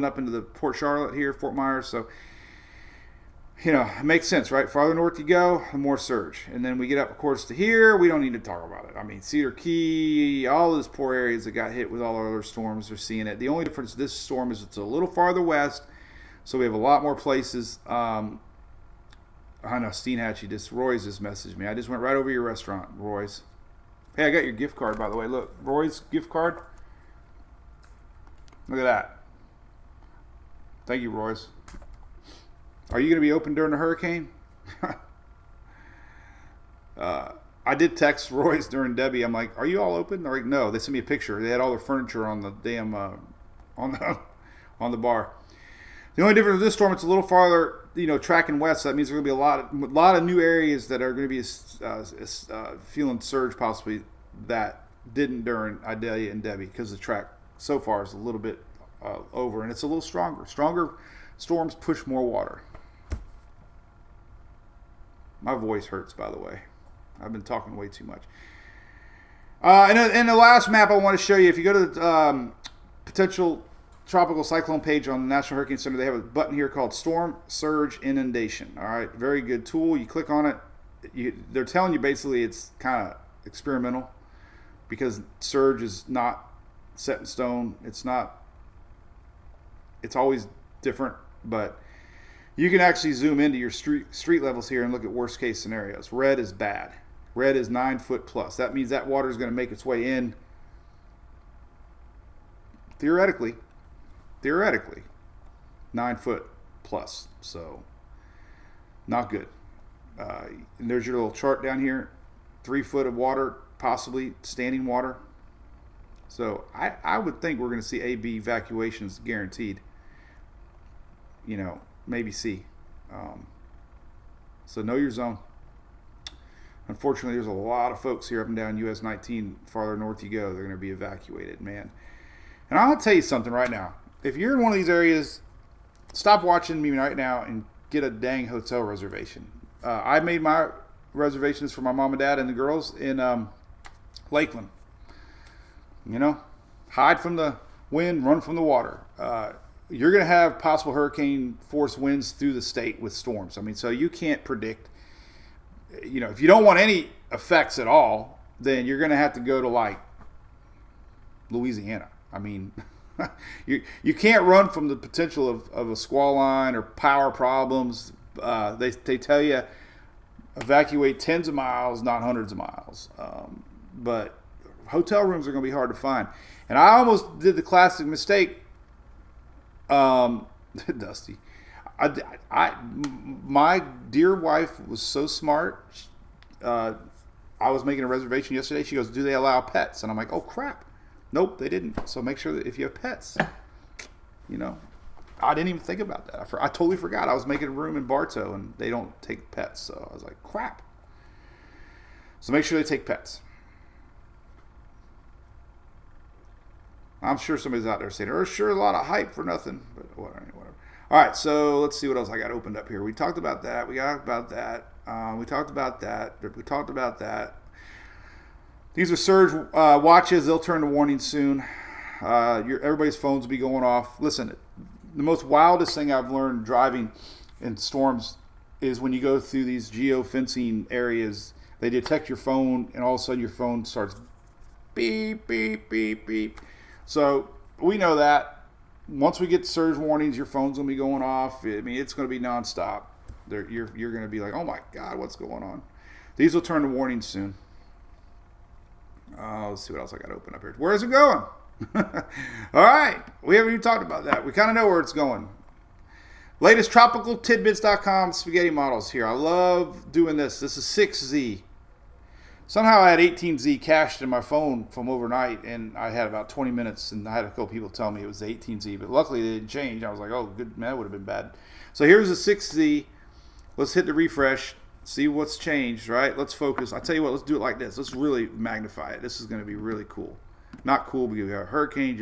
up into the Port Charlotte here, Fort Myers. So, it makes sense, right? Farther north you go, the more surge. And then we get up, of course, to here. We don't need to talk about it. I mean, Cedar Key, all those poor areas that got hit with all our other storms are seeing it. The only difference this storm is it's a little farther west, so we have a lot more places. I know Steenhatchee, Roy's just messaged me. I just went right over your restaurant, Roy's. Hey, I got your gift card, by the way. Look, Roy's gift card. Look at that. Thank you, Roy's. Are you going to be open during the hurricane? I did text Roy's during Debbie. I'm like, are you all open? They're like, no. They sent me a picture. They had all their furniture on the damn on the bar. The only difference with this storm, it's a little farther, tracking west. So that means there's going to be a lot of new areas that are going to be feeling surge possibly that didn't during Idalia and Debbie, because the track so far is a little bit over, and it's a little stronger. Stronger storms push more water. My voice hurts, by the way. I've been talking way too much. And the last map I want to show you, if you go to the potential tropical cyclone page on the National Hurricane Center, they have a button here called Storm Surge Inundation. All right, very good tool. You click on it. They're telling you basically it's kind of experimental, because surge is not set in stone. It's always different, but you can actually zoom into your street levels here and look at worst case scenarios. Red is bad. Red is 9 foot plus. That means that water is going to make its way in, theoretically 9 foot plus. So not good. And there's your little chart down here. 3 foot of water, possibly standing water. So I would think we're going to see A-B evacuations guaranteed. Maybe C. So know your zone. Unfortunately, there's a lot of folks here up and down US 19. Farther north you go, they're going to be evacuated, man. And I'll tell you something right now. If you're in one of these areas, stop watching me right now and get a dang hotel reservation. I made my reservations for my mom and dad and the girls in Lakeland. Hide from the wind, run from the water. You're going to have possible hurricane force winds through the state with storms. I mean, so you can't predict. If you don't want any effects at all, then you're going to have to go to like Louisiana. I mean, you can't run from the potential of a squall line or power problems. They tell you evacuate tens of miles, not hundreds of miles. But hotel rooms are going to be hard to find. And I almost did the classic mistake. Dusty. My dear wife was so smart. I was making a reservation yesterday. She goes, do they allow pets? And I'm like, oh, crap. Nope, they didn't. So make sure that if you have pets, I didn't even think about that. I totally forgot. I was making a room in Bartow, and they don't take pets. So I was like, crap. So make sure they take pets. I'm sure somebody's out there saying, there's sure a lot of hype for nothing. But whatever. All right, so let's see what else I got opened up here. We talked about that. We talked about that. These are surge watches. They'll turn to warnings soon. Everybody's phones will be going off. Listen, the most wildest thing I've learned driving in storms is when you go through these geo-fencing areas, they detect your phone, and all of a sudden your phone starts beep, beep, beep, beep. So we know that. Once we get surge warnings, your phone's going to be going off. I mean, it's going to be nonstop. You're going to be like, oh my God, what's going on? These will turn to warnings soon. Let's see what else I got open up here. Where is it going? All right. We haven't even talked about that. We kind of know where it's going. Latest tropicaltidbits.com spaghetti models here. I love doing this. This is 6Z. Somehow I had 18Z cached in my phone from overnight, and I had about 20 minutes, and I had a couple people tell me it was the 18Z, but luckily they didn't change. I was like, oh, good, man, that would have been bad. So here's the 6Z. Let's hit the refresh, see what's changed, right? Let's focus. I tell you what, let's do it like this. Let's really magnify it. This is going to be really cool. Not cool because we have a hurricane.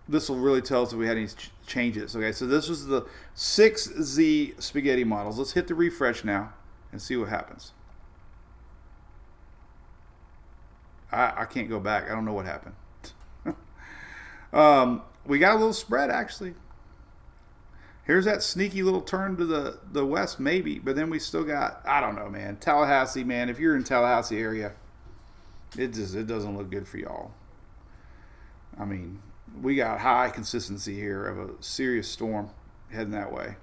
This will really tell us if we had any changes. Okay, so this was the 6Z spaghetti models. Let's hit the refresh now and see what happens. I can't go back. I don't know what happened. We got a little spread, actually. Here's that sneaky little turn to the west, maybe. But then we still got, I don't know, man. Tallahassee, man. If you're in Tallahassee area, it doesn't look good for y'all. I mean, we got high consistency here of a serious storm heading that way.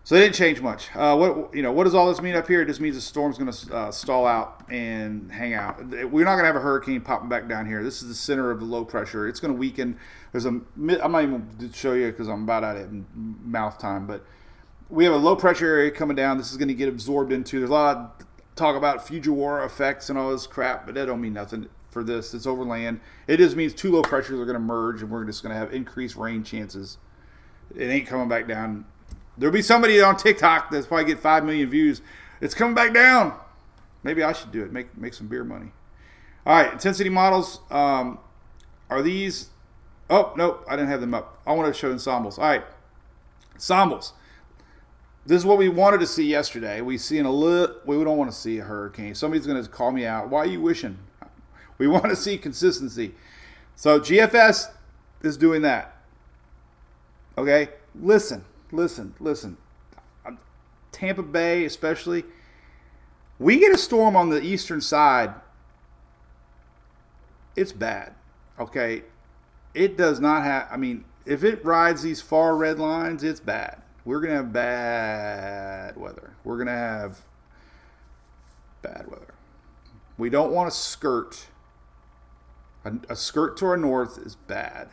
So it didn't change much. What does all this mean up here? It just means the storm's going to stall out and hang out. We're not going to have a hurricane popping back down here. This is the center of the low pressure. It's going to weaken. I'm not even going to show you because I'm about out of mouth time. But we have a low pressure area coming down. This is going to get absorbed into. There's a lot of talk about Fujiwara effects and all this crap, but that don't mean nothing for this. It's overland. It just means two low pressures are going to merge, and we're just going to have increased rain chances. It ain't coming back down. There'll be somebody on TikTok that's probably get 5 million views. It's coming back down. Maybe I should do it. Make some beer money. All right, intensity models. Are these? Oh, no, I didn't have them up. I wanted to show ensembles. All right, ensembles. This is what we wanted to see yesterday. We don't want to see a hurricane. Somebody's going to call me out. Why are you wishing? We want to see consistency. So GFS is doing that. Okay, listen. Tampa Bay especially. We get a storm on the eastern side. It's bad. Okay, it does not have. I mean, if it rides these far red lines, it's bad. We're gonna have bad weather. We don't want to skirt. A skirt to our north is bad.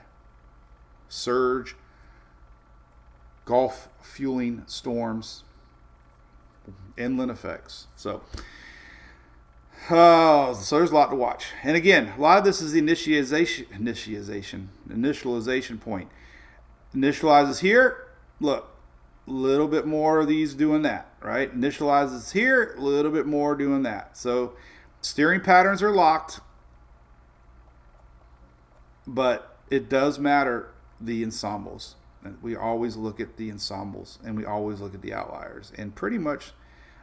Surge. Gulf fueling storms, inland effects. So there's a lot to watch. And again, a lot of this is the initialization point. Initializes here. Look, a little bit more of these doing that, right? Initializes here, a little bit more doing that. So steering patterns are locked, but it does matter the ensembles. We always look at the ensembles, and we always look at the outliers. And pretty much,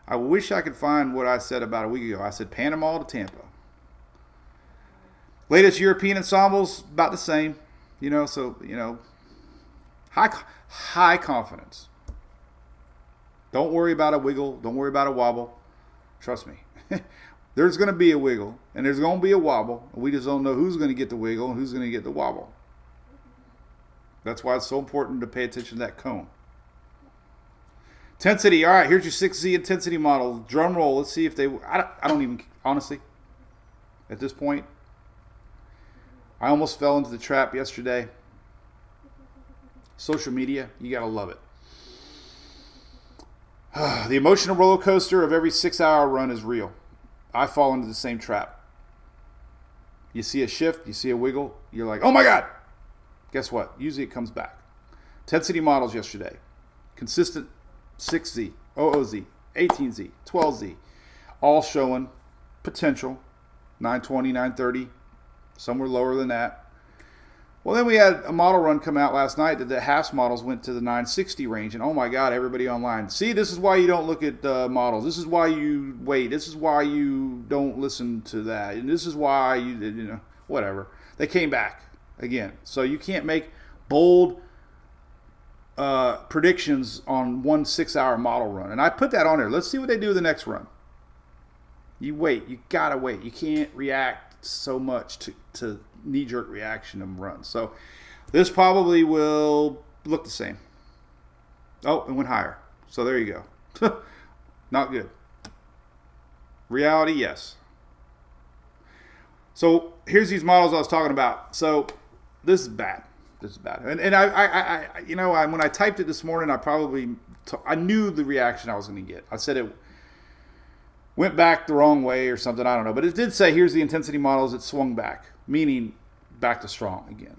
I wish I could find what I said about a week ago. I said Panama to Tampa. Latest European ensembles, about the same. High confidence. Don't worry about a wiggle. Don't worry about a wobble. Trust me. There's going to be a wiggle, and there's going to be a wobble. We just don't know who's going to get the wiggle and who's going to get the wobble. That's why it's so important to pay attention to that cone. Intensity. All right, here's your 6Z intensity model. Drum roll. Let's see if they... I don't even... Honestly, at this point, I almost fell into the trap yesterday. Social media, you got to love it. The emotional roller coaster of every 6-hour run is real. I fall into the same trap. You see a shift, you see a wiggle, you're like, oh my God! Guess what? Usually it comes back. Intensity models yesterday. Consistent 6Z, OOZ, 18Z, 12Z. All showing potential. 920, 930. Some were lower than that. Well, then we had a model run come out last night that the HAFS models went to the 960 range. And oh my God, everybody online. See, this is why you don't look at models. This is why you wait. This is why you don't listen to that. And this is why whatever. They came back again. So you can't make bold predictions on one 6-hour model run. And I put that on there. Let's see what they do the next run. You wait. You got to wait. You can't react so much to knee-jerk reaction of runs. So this probably will look the same. Oh, it went higher. So there you go. Not good. Reality, yes. So here's these models I was talking about. So this is bad. This is bad. And when I typed it this morning, I knew the reaction I was going to get. I said it went back the wrong way or something. I don't know. But it did say, here's the intensity models. It swung back, meaning back to strong again.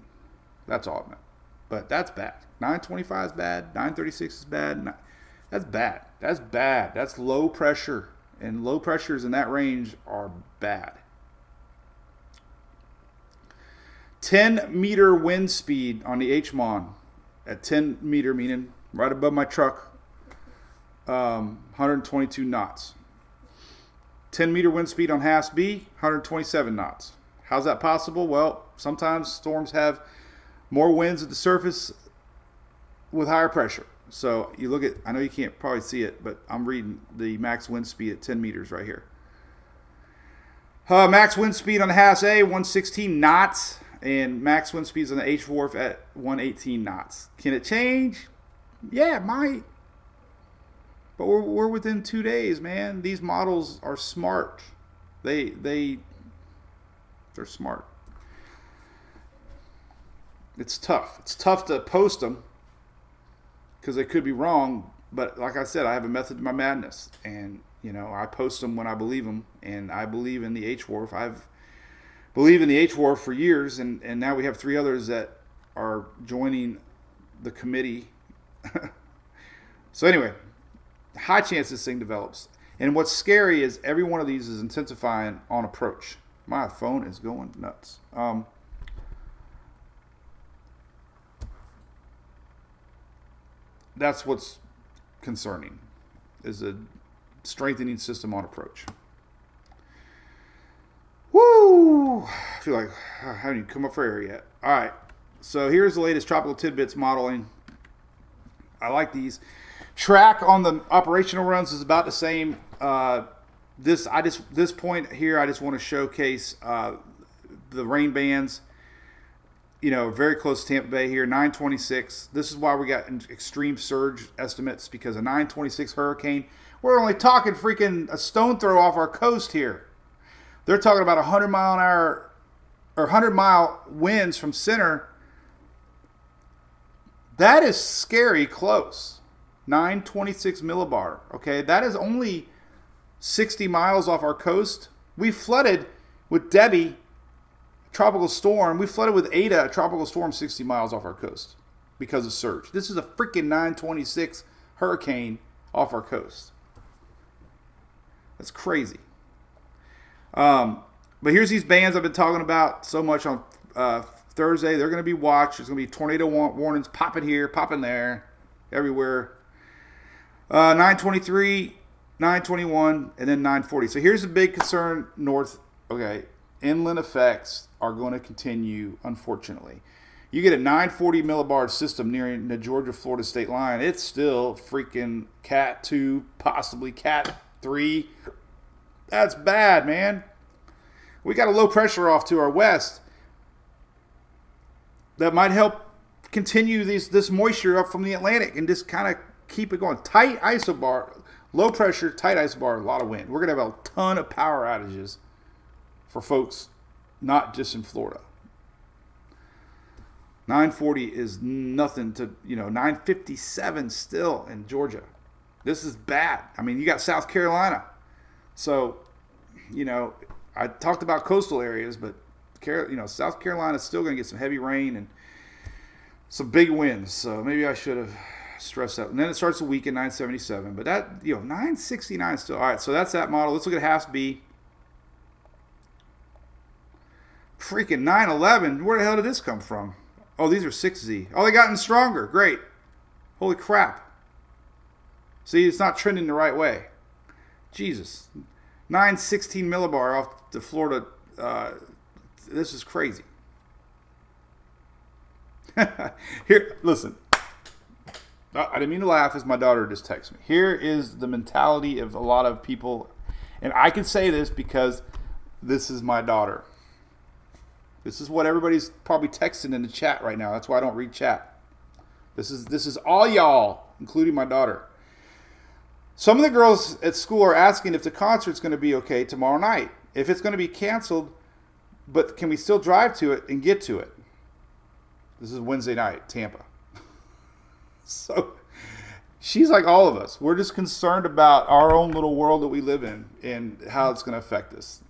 That's all it meant. But that's bad. 925 is bad. 936 is bad. That's bad. That's bad. That's low pressure. And low pressures in that range are bad. 10-meter wind speed on the HMON at 10 meter, meaning right above my truck, 122 knots. 10-meter wind speed on HASS B, 127 knots. How's that possible? Well, sometimes storms have more winds at the surface with higher pressure. So you look at, I know you can't probably see it, but I'm reading the max wind speed at 10 meters right here. Max wind speed on the HASS A, 116 knots, and max wind speeds on the H Wharf at 118 knots. Can it change? Yeah, it might. But we're within 2 days, man. These models are smart. They're smart. It's tough. It's tough to post them because they could be wrong. But like I said, I have a method to my madness, and I post them when I believe them, and I believe in the H Wharf. I've believed in the H Wharf for years, and now we have 3 others that are joining the committee. So anyway, high chance this thing develops. And what's scary is every one of these is intensifying on approach. My phone is going nuts. That's what's concerning, is a strengthening system on approach. Woo! I feel like I haven't even come up for air yet. All right. So here's the latest tropical tidbits modeling. I like these. Track on the operational runs is about the same. This point here, I just want to showcase the rain bands. Very close to Tampa Bay here, 926. This is why we got extreme surge estimates, because a 926 hurricane, we're only talking freaking a stone throw off our coast here. They're talking about 100 mile an hour or 100 mile winds from center. That is scary close. 926 millibar. Okay, that is only 60 miles off our coast. We flooded with Debbie, tropical storm. We flooded with Ada, a tropical storm, 60 miles off our coast because of surge. This is a freaking 926 hurricane off our coast. That's crazy. But here's these bands I've been talking about so much on Thursday. They're going to be watched. There's going to be tornado warnings popping here, popping there, everywhere. 923, 921, and then 940. So here's the big concern north. Okay, inland effects are going to continue, unfortunately. You get a 940 millibar system nearing the Georgia-Florida state line. It's still freaking Cat 2, possibly Cat 3. That's bad, man. We got a low pressure off to our west that might help continue this moisture up from the Atlantic and just kind of keep it going. Tight isobar, low pressure, tight isobar, a lot of wind. We're going to have a ton of power outages for folks not just in Florida. 940 is nothing to, 957 still in Georgia. This is bad. I mean, you got South Carolina. So, I talked about coastal areas, but South Carolina is still going to get some heavy rain and some big winds. So maybe I should have stressed that. And then it starts the week at 977. But that, 969 still. All right, so that's that model. Let's look at HASS B. Freaking 911. Where the hell did this come from? Oh, these are 6Z. Oh, they gotten stronger. Great. Holy crap. See, it's not trending the right way. Jesus. 916 millibar off the Florida. This is crazy. Here, listen. I didn't mean to laugh as my daughter just texted me. Here is the mentality of a lot of people. And I can say this because this is my daughter. This is what everybody's probably texting in the chat right now. That's why I don't read chat. This is all y'all, including my daughter. Some of the girls at school are asking if the concert's going to be okay tomorrow night. If it's going to be canceled, but can we still drive to it and get to it? This is Wednesday night, Tampa. So she's like all of us. We're just concerned about our own little world that we live in and how it's going to affect us.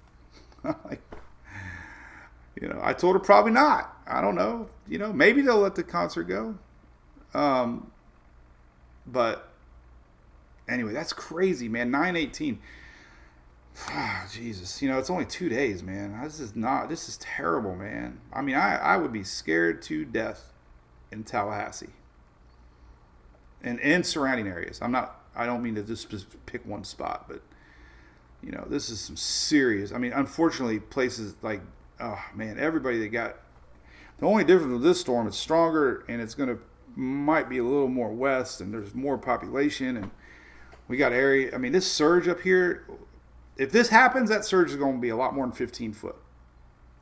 I told her probably not. I don't know. Maybe they'll let the concert go. But anyway, that's crazy, man. 918. Oh, Jesus. It's only 2 days, man. This is terrible, man. I mean, I would be scared to death in Tallahassee and in surrounding areas. I don't mean to just pick one spot, but this is some serious. I mean, unfortunately, places like, oh man, everybody that got. The only difference with this storm, it's stronger and it's might be a little more west, and there's more population, and we got area. I mean, this surge up here, if this happens, that surge is going to be a lot more than 15 foot.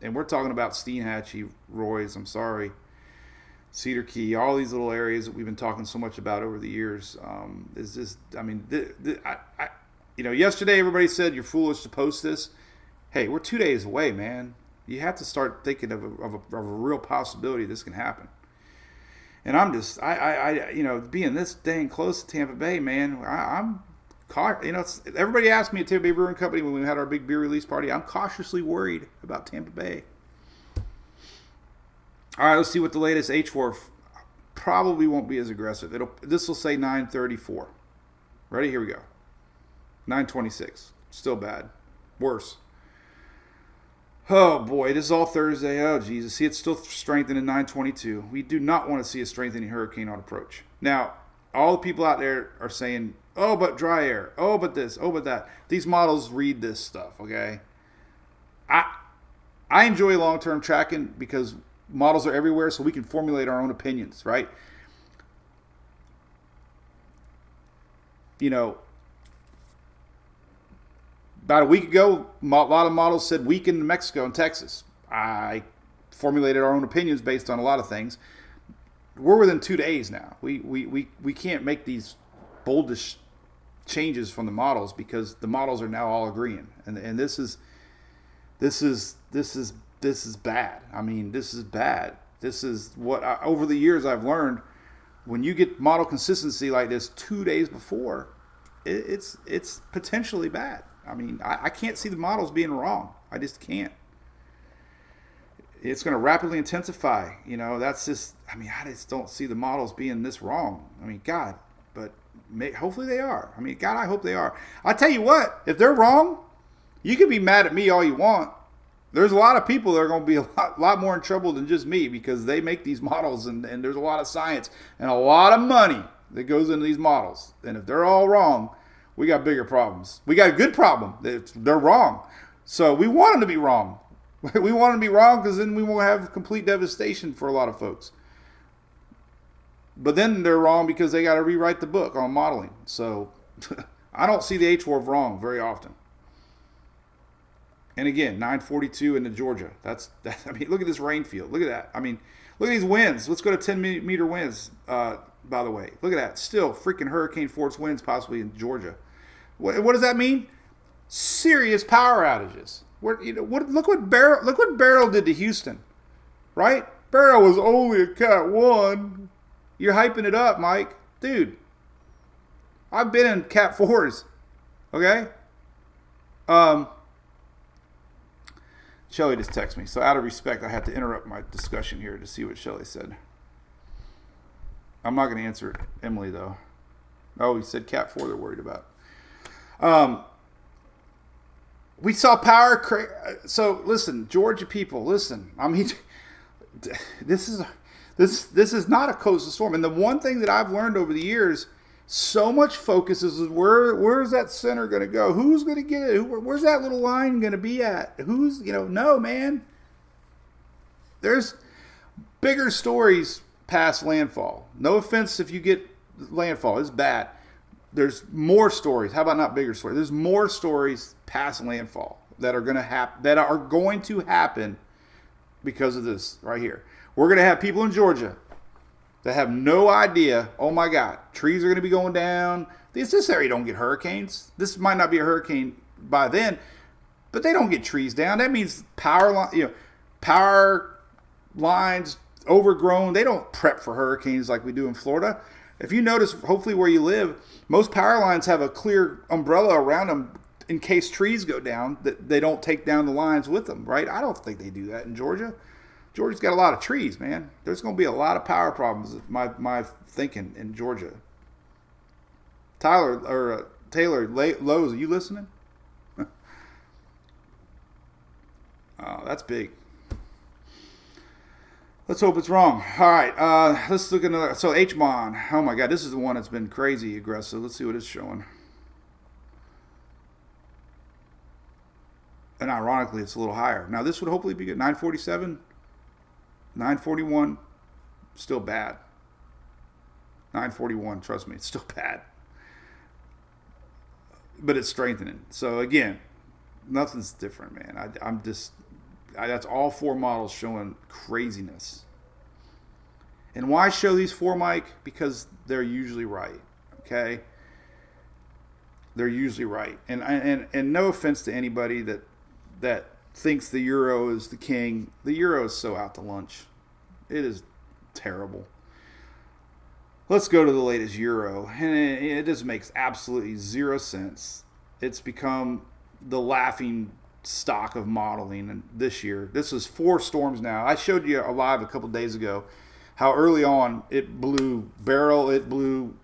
And we're talking about Steinhatchee, Roy's, I'm sorry, Cedar Key, all these little areas that we've been talking so much about over the years. Is this, I mean, yesterday everybody said you're foolish to post this. Hey, we're 2 days away, man. You have to start thinking of a real possibility this can happen. And I'm just, being this dang close to Tampa Bay, man, I'm everybody asked me at Tampa Bay Brewing Company when we had our big beer release party, I'm cautiously worried about Tampa Bay. All right, let's see what the latest H4 probably won't be as aggressive. This will say 934. Ready? Here we go. 926. Still bad. Worse. Oh boy, this is all Thursday. Oh Jesus, see, it's still strengthening 922. We do not want to see a strengthening hurricane on approach. Now, all the people out there are saying, oh, but dry air. Oh, but this. Oh, but that. These models read this stuff, okay? I enjoy long-term tracking because models are everywhere, so we can formulate our own opinions, right? About a week ago, a lot of models said weaken in Mexico and Texas. I formulated our own opinions based on a lot of things. We're within 2 days now. We can't make these boldish changes from the models because the models are now all agreeing, and this is bad. I mean, this is bad. This is what over the years I've learned. When you get model consistency like this 2 days before, it's potentially bad. I mean, I can't see the models being wrong. I just can't. It's going to rapidly intensify. That's just, I just don't see the models being this wrong. I mean, God, but hopefully they are. I mean, God, I hope they are. I tell you what, if they're wrong, you can be mad at me all you want. There's a lot of people that are going to be a lot more in trouble than just me because they make these models and there's a lot of science and a lot of money that goes into these models. And if they're all wrong, we got bigger problems. We got a good problem. They're wrong. So we want them to be wrong. We want them to be wrong because then we won't have complete devastation for a lot of folks. But then they're wrong because they got to rewrite the book on modeling. So I don't see the H-Wave wrong very often. And again, 942 into Georgia. That's I mean, look at this rain field. Look at that. I mean, look at these winds. Let's go to 10-meter winds, by the way. Look at that. Still freaking hurricane force winds possibly in Georgia. What does that mean? Serious power outages. Look what Barrow did to Houston, right? Barrow was only a Cat 1. You're hyping it up, Mike. Dude, I've been in Cat 4s, okay? Shelly just texted me, so out of respect, I had to interrupt my discussion here to see what Shelly said. I'm not going to answer Emily, though. Oh, he said Cat 4 they're worried about. We saw power. So listen, Georgia people, listen. I mean, this is not a coastal storm. And the one thing that I've learned over the years, so much focus is where's that center going to go? Who's going to get it? Where's that little line going to be at? No, man. There's bigger stories past landfall. No offense if you get landfall. It's bad. There's more stories. How about not bigger stories? There's more stories past landfall that are going to happen because of this right here. We're going to have people in Georgia that have no idea, oh my God, trees are going to be going down. This area don't get hurricanes. This might not be a hurricane by then, but they don't get trees down. That means power lines overgrown. They don't prep for hurricanes like we do in Florida. If you notice, hopefully where you live, most power lines have a clear umbrella around them in case trees go down, that they don't take down the lines with them, right? I don't think they do that in Georgia. Georgia's got a lot of trees, man. There's going to be a lot of power problems, my thinking, in Georgia. Taylor Lowe's, are you listening? Oh, that's big. Let's hope it's wrong. All right, let's look at another. So HMON, oh my God, this is the one that's been crazy aggressive. Let's see what it's showing. And ironically, it's a little higher. Now, this would hopefully be good. 947, 941, still bad. 941, trust me, it's still bad. But it's strengthening. So, again, nothing's different, man. That's all 4 models showing craziness. And why show these 4, Mike? Because they're usually right, okay? They're usually right. And no offense to anybody that thinks the euro is the king. The euro is so out to lunch. It is terrible. Let's go to the latest euro. And it just makes absolutely 0 sense. It's become the laughing stock of modeling this year. This is 4 storms now. I showed you live a couple days ago how early on it blew Beryl, it blew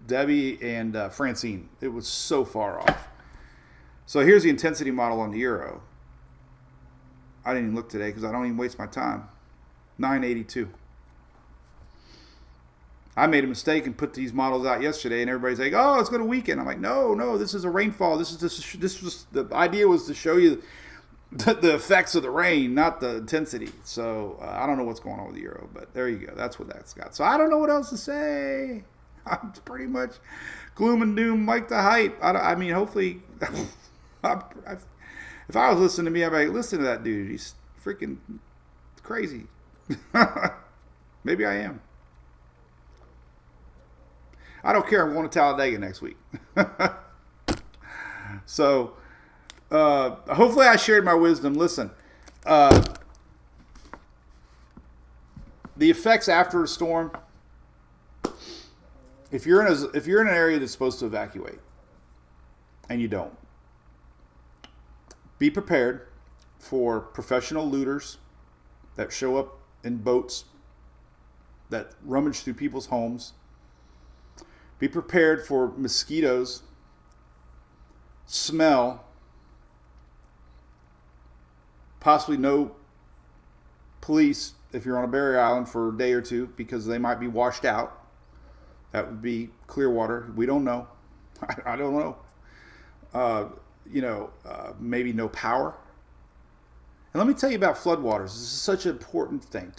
Debbie and Francine. It was so far off. So here's the intensity model on the euro. I didn't even look today because I don't even waste my time. 982. I made a mistake and put these models out yesterday, and everybody's like, "Oh, it's going to weaken." I'm like, "No, this is a rainfall. This was the idea was to show you the effects of the rain, not the intensity." So I don't know what's going on with the euro, but there you go. That's what that's got. So I don't know what else to say. I'm pretty much gloom and doom, Mike the hype. I mean, hopefully, if I was listening to me, I'd be like, "Listen to that dude. He's freaking crazy." Maybe I am. I don't care. I'm going to Talladega next week. So, hopefully I shared my wisdom. Listen, the effects after a storm, if you're in an area that's supposed to evacuate and you don't, be prepared for professional looters that show up in boats that rummage through people's homes. Be prepared for mosquitoes, smell, possibly no police if you're on a barrier island for a day or two because they might be washed out. That would be Clearwater. We don't know. I don't know. Maybe no power. And let me tell you about floodwaters. This is such an important thing.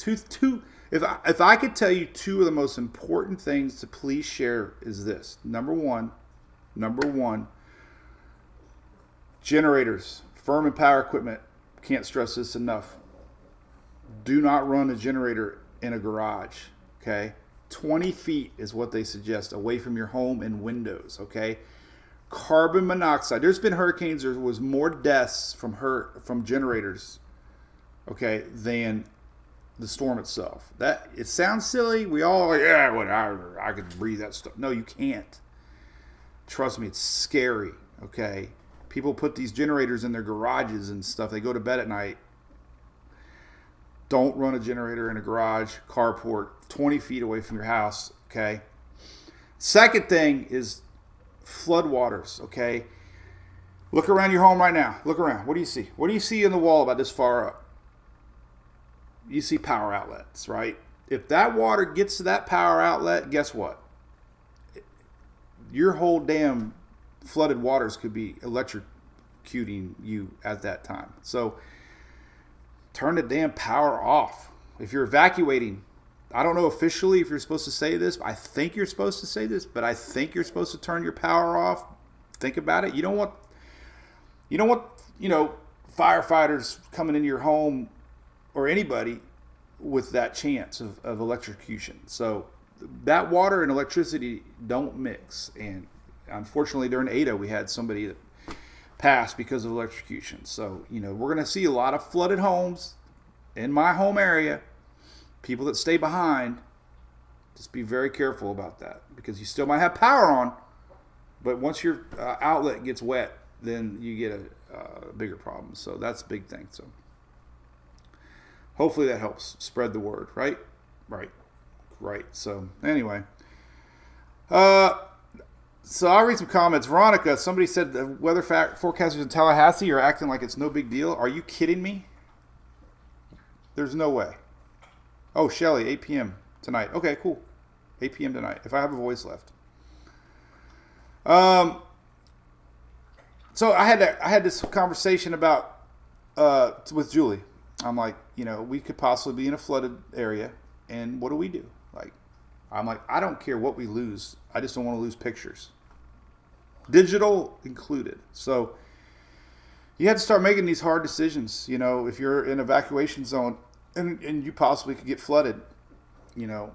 If I could tell you 2 of the most important things to please share is this. Number one, generators, firm and power equipment. Can't stress this enough. Do not run a generator in a garage, okay? 20 feet is what they suggest away from your home and windows, okay? Carbon monoxide. There's been hurricanes. There was more deaths from generators, okay, than the storm itself. That it sounds silly. We all like, yeah, whatever. I could breathe that stuff. No, you can't. Trust me, it's scary. Okay, people put these generators in their garages and stuff. They go to bed at night. Don't run a generator in a garage, carport, 20 feet away from your house. Okay. Second thing is floodwaters. Okay. Look around your home right now. Look around. What do you see? What do you see in the wall about this far up? You see power outlets, right? If that water gets to that power outlet, guess what? Your whole damn flooded waters could be electrocuting you at that time. So turn the damn power off. If you're evacuating, I don't know officially if you're supposed to say this. I think you're supposed to say this, but I think you're supposed to turn your power off. Think about it. You don't want firefighters coming into your home or anybody with that chance of electrocution. So that water and electricity don't mix. And unfortunately, during Ada, we had somebody that passed because of electrocution. So, we're going to see a lot of flooded homes in my home area. People that stay behind, just be very careful about that because you still might have power on, but once your outlet gets wet, then you get a bigger problem. So that's a big thing. So hopefully that helps spread the word, right? Right. So anyway, so I'll read some comments. Veronica, somebody said the weather forecasters in Tallahassee are acting like it's no big deal. Are you kidding me? There's no way. Oh, Shelly, 8 p.m. tonight. Okay, cool. 8 p.m. tonight, if I have a voice left. So I had this conversation about with Julie. I'm like, we could possibly be in a flooded area, and what do we do? Like, I'm like, I don't care what we lose. I just don't want to lose pictures, digital included. So you have to start making these hard decisions. If you're in an evacuation zone and you possibly could get flooded, you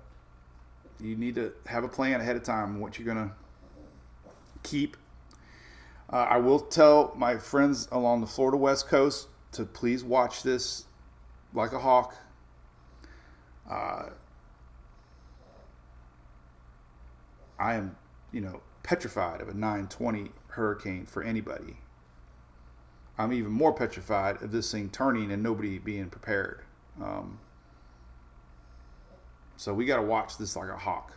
need to have a plan ahead of time what you're going to keep. I will tell my friends along the Florida West Coast to please watch this like a hawk. I am, petrified of a 920 hurricane for anybody. I'm even more petrified of this thing turning and nobody being prepared. So we got to watch this like a hawk.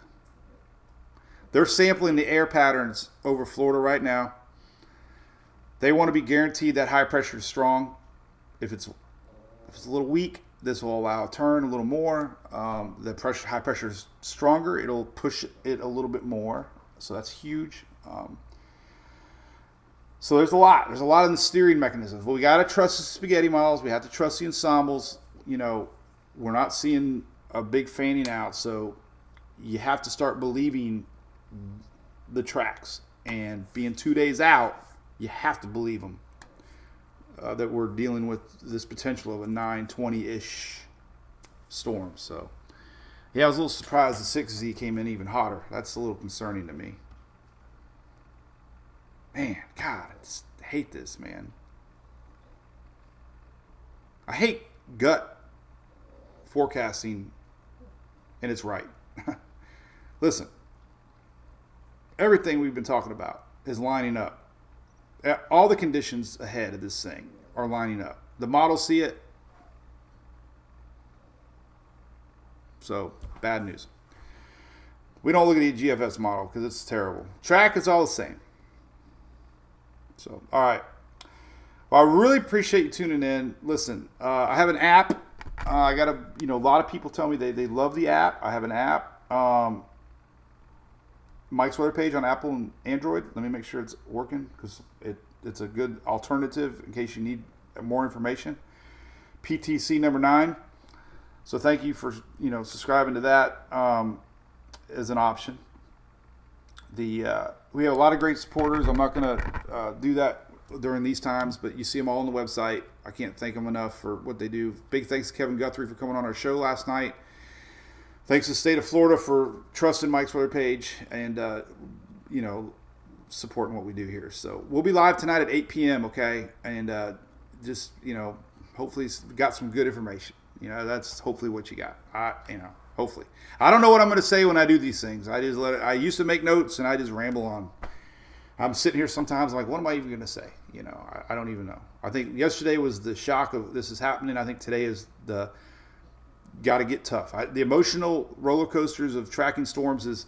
They're sampling the air patterns over Florida right now. They want to be guaranteed that high pressure is strong. If it's a little weak, this will allow a turn a little more. High pressure is stronger. It'll push it a little bit more. So that's huge. So there's a lot. There's a lot in the steering mechanisms. Well, we got to trust the spaghetti models. We have to trust the ensembles. We're not seeing a big fanning out. So you have to start believing the tracks. And being 2 days out, you have to believe them. That we're dealing with this potential of a 920-ish storm. So, yeah, I was a little surprised the 6Z came in even hotter. That's a little concerning to me. Man, God, I just hate this, man. I hate gut forecasting, and it's right. Listen, everything we've been talking about is lining up. All the conditions ahead of this thing are lining up. The models see it. So, bad news. We don't look at the GFS model because it's terrible. Track is all the same. So, all right. Well, I really appreciate you tuning in. Listen, I have an app. I got a lot of people tell me they love the app. I have an app. Mike's weather page on Apple and Android. Let me make sure it's working because it's a good alternative in case you need more information. PTC number 9. So thank you for subscribing to that as an option. We have a lot of great supporters. I'm not going to do that during these times, but you see them all on the website. I can't thank them enough for what they do. Big thanks to Kevin Guthrie for coming on our show last night. Thanks to the state of Florida for trusting Mike's weather page and, supporting what we do here. So we'll be live tonight at 8 p.m., okay? And just, hopefully got some good information. That's hopefully what you got. Hopefully. I don't know what I'm going to say when I do these things. I used to make notes and I just ramble on. I'm sitting here sometimes like, what am I even going to say? I don't even know. I think yesterday was the shock of this is happening. I think today is the got to get tough. The emotional roller coasters of tracking storms is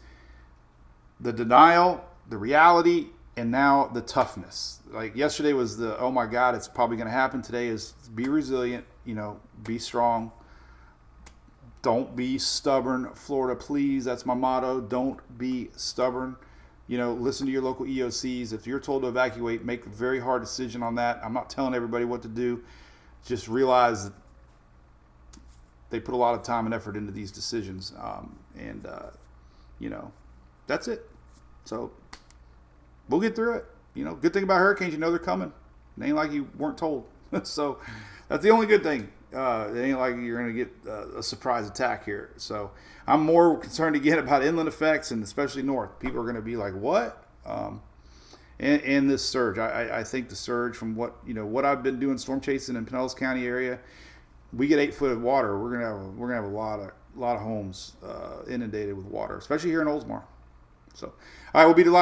the denial, the reality, and now the toughness. Like yesterday was the, oh my God, it's probably going to happen. Today is be resilient, be strong. Don't be stubborn, Florida, please. That's my motto. Don't be stubborn. Listen to your local EOCs. If you're told to evacuate, make a very hard decision on that. I'm not telling everybody what to do. Just realize that they put a lot of time and effort into these decisions. That's it. So we'll get through it. Good thing about hurricanes, they're coming. It ain't like you weren't told. So that's the only good thing. It ain't like you're going to get a surprise attack here. So I'm more concerned again about inland effects and especially north. People are going to be like, what? And this surge. I think the surge from what I've been doing storm chasing in Pinellas County area, we get 8 foot of water. We're gonna have a lot of homes inundated with water, especially here in Oldsmar. So, all right, we'll be live